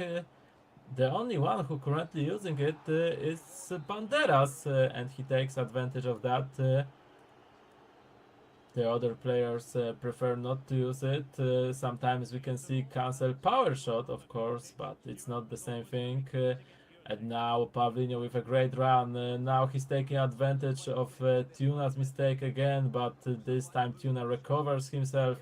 [SPEAKER 2] the only one who currently using it is Banderas, and he takes advantage of that. The other players prefer not to use it. Sometimes we can see cancel power shot, of course, but it's not the same thing. And now Pavlino with a great run. Now he's taking advantage of Tuna's mistake again, but this time Tuna recovers himself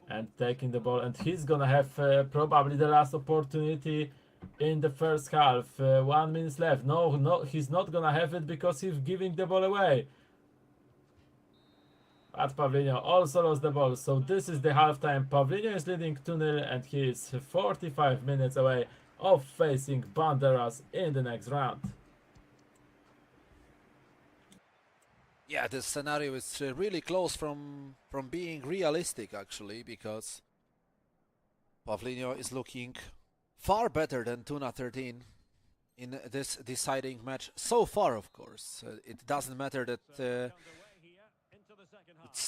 [SPEAKER 2] and taking the ball. And he's gonna have probably the last opportunity in the first half. 1 minute left. No, he's not gonna have it because he's giving the ball away. But Pavlino also lost the ball, so this is the halftime. Pavlino is leading 2-0 and he is 45 minutes away of facing Banderas in the next round.
[SPEAKER 1] Yeah, this scenario is really close from being realistic actually, because Pavlino is looking far better than Tuna 13 in this deciding match so far, of course. It doesn't matter that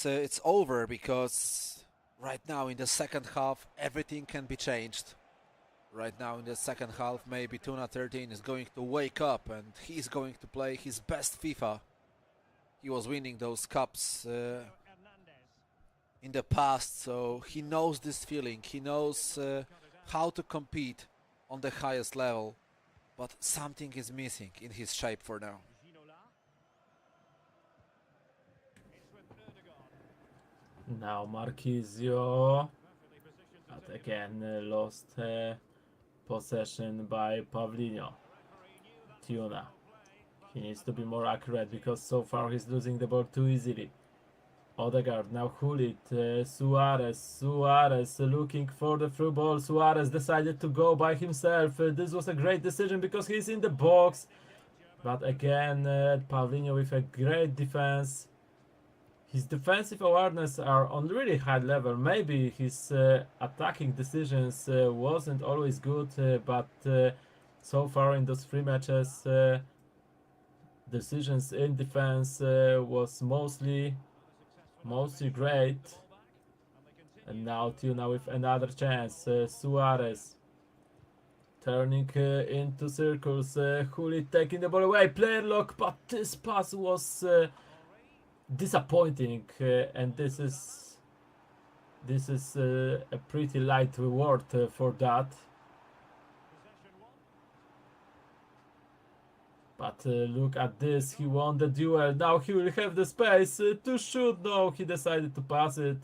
[SPEAKER 1] it's over, because right now in the second half everything can be changed. Right now in the second half maybe Tuna 13 is going to wake up and he's going to play his best FIFA. He was winning those cups in the past, so he knows this feeling. He knows how to compete on the highest level, but something is missing in his shape for now.
[SPEAKER 2] Now Marquisio, but again lost possession by Pavlino. Tuna, he needs to be more accurate because so far he's losing the ball too easily. Odegaard, now Hulit, Suarez looking for the through ball. Suarez decided to go by himself. This was a great decision because he's in the box. But again, Pavlino with a great defense. His defensive awareness are on really high level. Maybe his attacking decisions wasn't always good, but so far in those 3 matches, decisions in defense was mostly great. And now Tuna with another chance. Suarez turning into circles. Hulit taking the ball away. Player lock, but this pass was disappointing, and this is a pretty light reward for that. But look at this, he won the duel. Now he will have the space to shoot. No, he decided to pass it,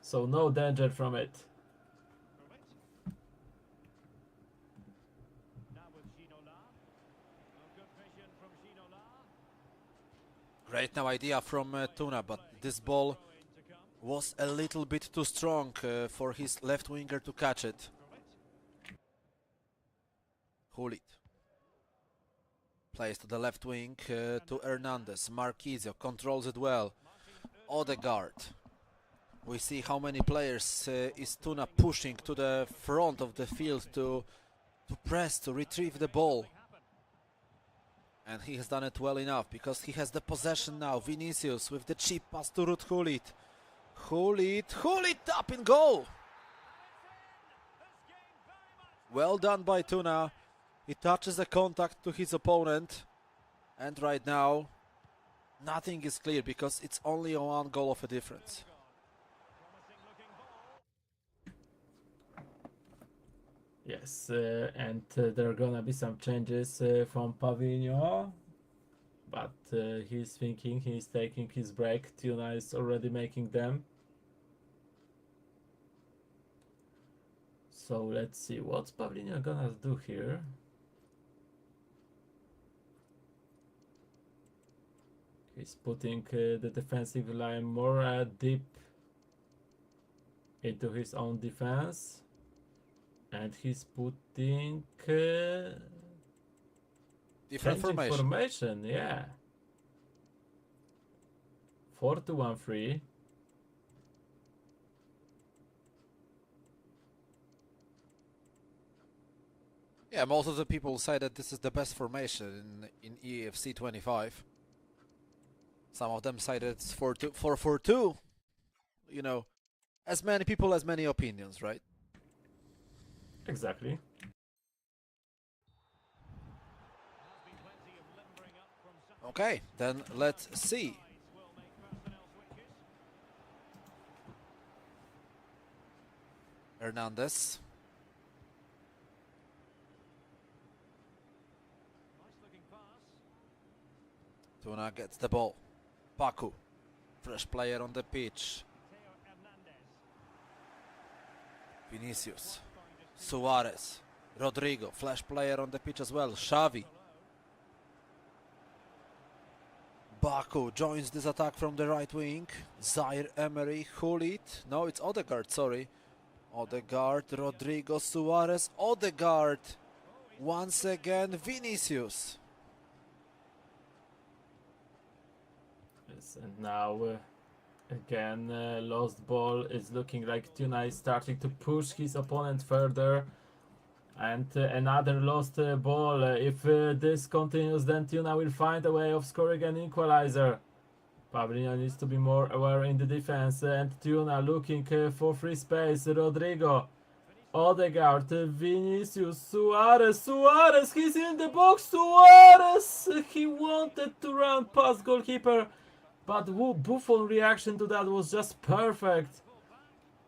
[SPEAKER 2] so no danger from it.
[SPEAKER 1] Great now idea from Tuna, but this ball was a little bit too strong for his left winger to catch it. Hulit plays to the left wing to Hernandez. Marquisio controls it well. Odegaard. We see how many players is Tuna pushing to the front of the field to press, to retrieve the ball. And he has done it well enough because he has the possession now. Vinicius with the cheap pass to Ruud Gullit. Gullit up in goal. Well done by Tuna. He touches the contact to his opponent. And right now, nothing is clear because it's only a 1 goal of a difference.
[SPEAKER 2] Yes, and there are gonna be some changes from Pavino, but he's thinking, he's taking his break. Tuna is already making them. So let's see, what's Pavino gonna do here? He's putting the defensive line more deep into his own defense. And he's putting
[SPEAKER 1] Different
[SPEAKER 2] formation, yeah. 4-2-1-3.
[SPEAKER 1] Yeah, most of the people say that this is the best formation in EFC 25. Some of them say that it's 4-4-2. You know, as many people, as many opinions, right?
[SPEAKER 2] Exactly.
[SPEAKER 1] Okay, then let's see. Hernandez. Tuna gets the ball. Baku, fresh player on the pitch. Vinicius. Suarez, Rodrigo, flash player on the pitch as well. Xavi. Baku joins this attack from the right wing. Zaire Emery, Gullit. No, it's Odegaard, sorry. Odegaard, Rodrigo, Suarez, Odegaard. Once again, Vinicius.
[SPEAKER 2] Yes, and now again, lost ball. Is looking like Tuna is starting to push his opponent further. And another lost ball. If this continues, then Tuna will find a way of scoring an equalizer. Pavlino needs to be more aware in the defense. And Tuna looking for free space. Rodrigo, Odegaard, Vinicius, Suarez, he's in the box. Suarez, he wanted to run past goalkeeper. But Buffon reaction to that was just perfect.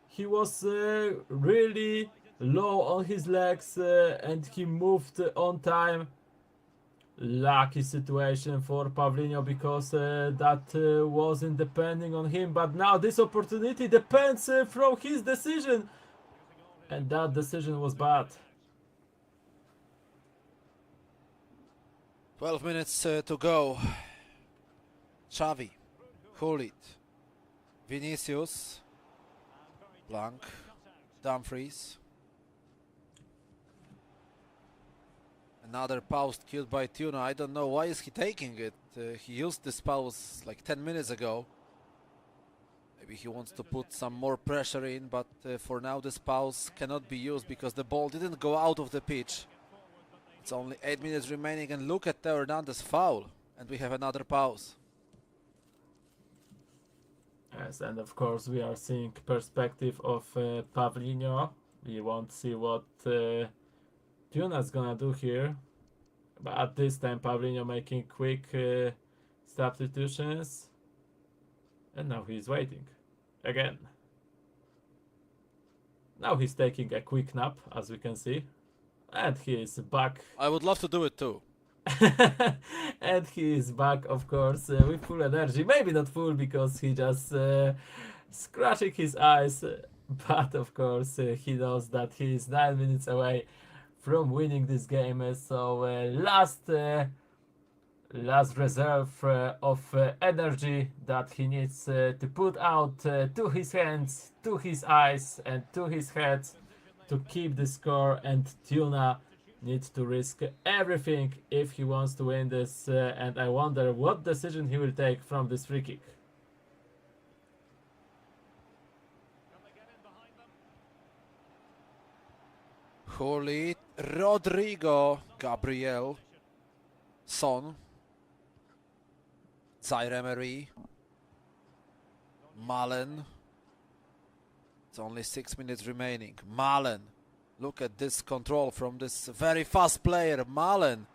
[SPEAKER 2] He was really low on his legs and he moved on time. Lucky situation for Pavlino because that wasn't depending on him. But now this opportunity depends from his decision. And that decision was bad.
[SPEAKER 1] 12 minutes to go. Xavi, Gullit, Vinicius, Blanc, Dumfries. Another pause killed by Tuna. I don't know why is he taking it. He used this pause like 10 minutes ago. Maybe he wants to put some more pressure in, but for now this pause cannot be used because the ball didn't go out of the pitch. It's only 8 minutes remaining and look at Theo Hernandez foul. And we have another pause.
[SPEAKER 2] Yes, and of course we are seeing perspective of Pavlino. We won't see what Tuna's gonna do here. But at this time Pavlino making quick substitutions. And now he's waiting. Again. Now he's taking a quick nap, as we can see. And he is back.
[SPEAKER 1] I would love to do it too.
[SPEAKER 2] And he is back, of course, with full energy. Maybe not full because he just scratching his eyes. But of course, he knows that he is 9 minutes away from winning this game. So last reserve of energy that he needs to put out to his hands, to his eyes, and to his head to keep the score. And Tuna needs to risk everything if he wants to win this. And I wonder what decision he will take from this free kick.
[SPEAKER 1] Gullit, Rodrigo, Gabriel, Son, cyberlivearena. Malen. It's only 6 minutes remaining. Malen. Look at this control from this very fast player. Malen.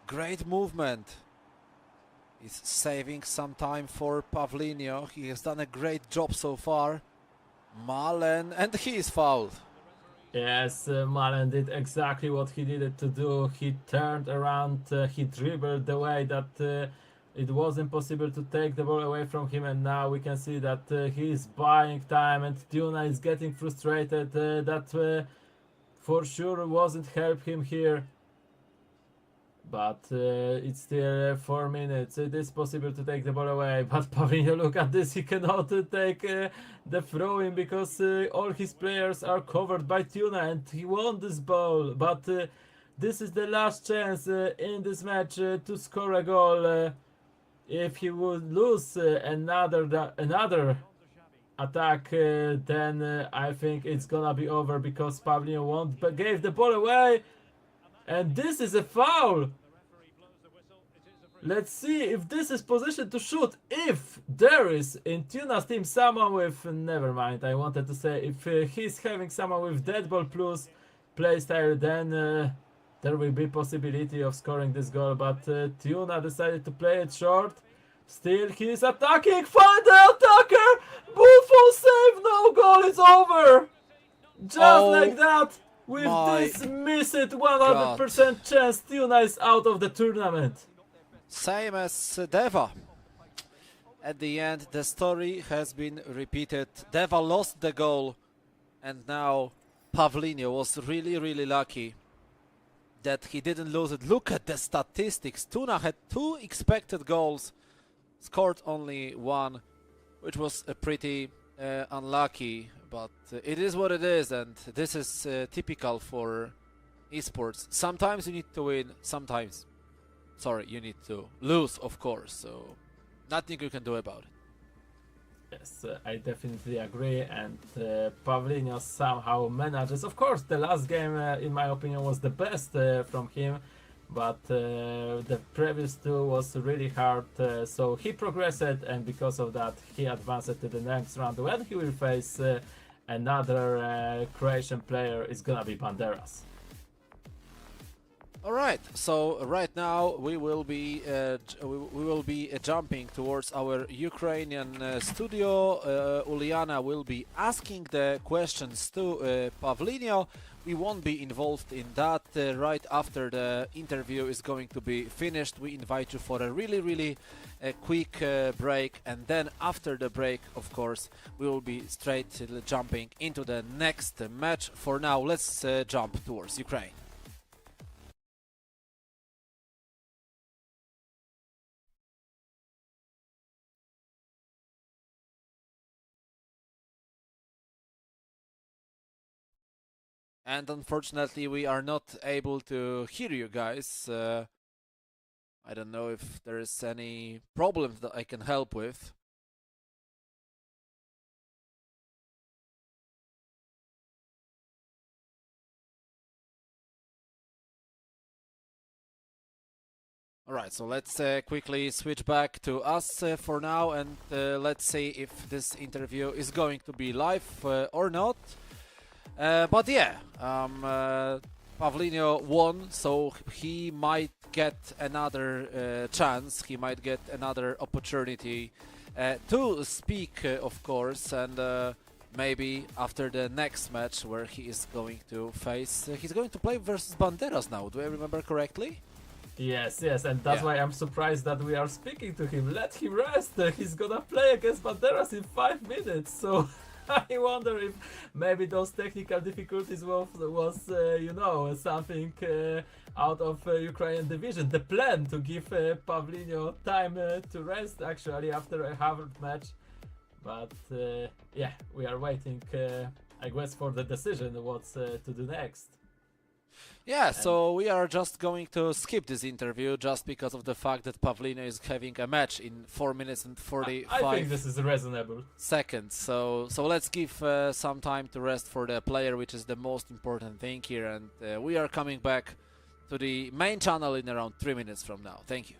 [SPEAKER 1] Great movement. He's saving some time for Pavlinho. He has done a great job so far. Malen, and he is fouled.
[SPEAKER 2] Yes, Malen did exactly what he needed to do. He turned around, he dribbled the way that it was impossible to take the ball away from him, and now we can see that he is buying time, and Tuna is getting frustrated. That for sure wasn't help him here. But it's still 4 minutes. It is possible to take the ball away. But Pavlinho, look at this. He cannot take the throw-in because all his players are covered by Tuna, and he won this ball. But this is the last chance in this match to score a goal. If he would lose another attack, then I think it's gonna be over because Pavlinho won't. But gave the ball away. And this is a foul. Let's see if this is positioned to shoot. If there is in Tuna's team someone with, never mind, I wanted to say if he's having someone with dead ball plus play style, then there will be possibility of scoring this goal. But Tuna decided to play it short. Still he is attacking. Find the attacker. Buffon save. No goal. It's over. Just like that. With this missed 100% chance, Tuna is out of the tournament.
[SPEAKER 1] Same as Deva. At the end, the story has been repeated. Deva lost the goal, and now Pavlinho was really lucky that he didn't lose it. Look at the statistics. Tuna had 2 expected goals, scored only 1, which was pretty unlucky. But it is what it is, and this is typical for esports. Sometimes you need to win, sometimes, you need to lose, of course. So nothing you can do about it.
[SPEAKER 2] Yes, I definitely agree. And Pavlinho somehow manages. Of course, the last game, in my opinion, was the best from him. But the previous 2 was really hard. So he progressed, and because of that, he advanced to the next round. When he will face another Croatian player, is gonna be Banderas.
[SPEAKER 1] All right. So right now we will be jumping towards our Ukrainian studio. Uliana will be asking the questions to Pavlinho. We won't be involved in that. Right after the interview is going to be finished, we invite you for a really quick break, and then after the break, of course, we will be straight jumping into the next match. For now, let's jump towards Ukraine. And unfortunately, we are not able to hear you guys. I don't know if there is any problem that I can help with. Alright, so let's quickly switch back to us for now, and let's see if this interview is going to be live or not. But yeah, Pavlinho won, so he might get another chance, he might get another opportunity to speak, of course, and maybe after the next match where he is going to face, he's going to play versus Banderas now, do I remember correctly?
[SPEAKER 2] Yes, and that's why I'm surprised that we are speaking to him. Let him rest, he's gonna play against Banderas in 5 minutes, so I wonder if maybe those technical difficulties was you know, something out of Ukrainian division. The plan to give Pavlinho time to rest actually after a hard match. But yeah, we are waiting, I guess, for the decision what's to do next.
[SPEAKER 1] Yeah, so we are just going to skip this interview just because of the fact that Pavlinho is having a match in 4 minutes and 45
[SPEAKER 2] I think this is reasonable.
[SPEAKER 1] seconds. So let's give some time to rest for the player, which is the most important thing here. And we are coming back to the main channel in around 3 minutes from now. Thank you.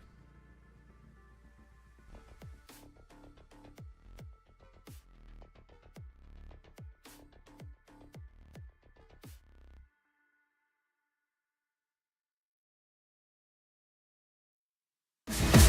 [SPEAKER 3] Well,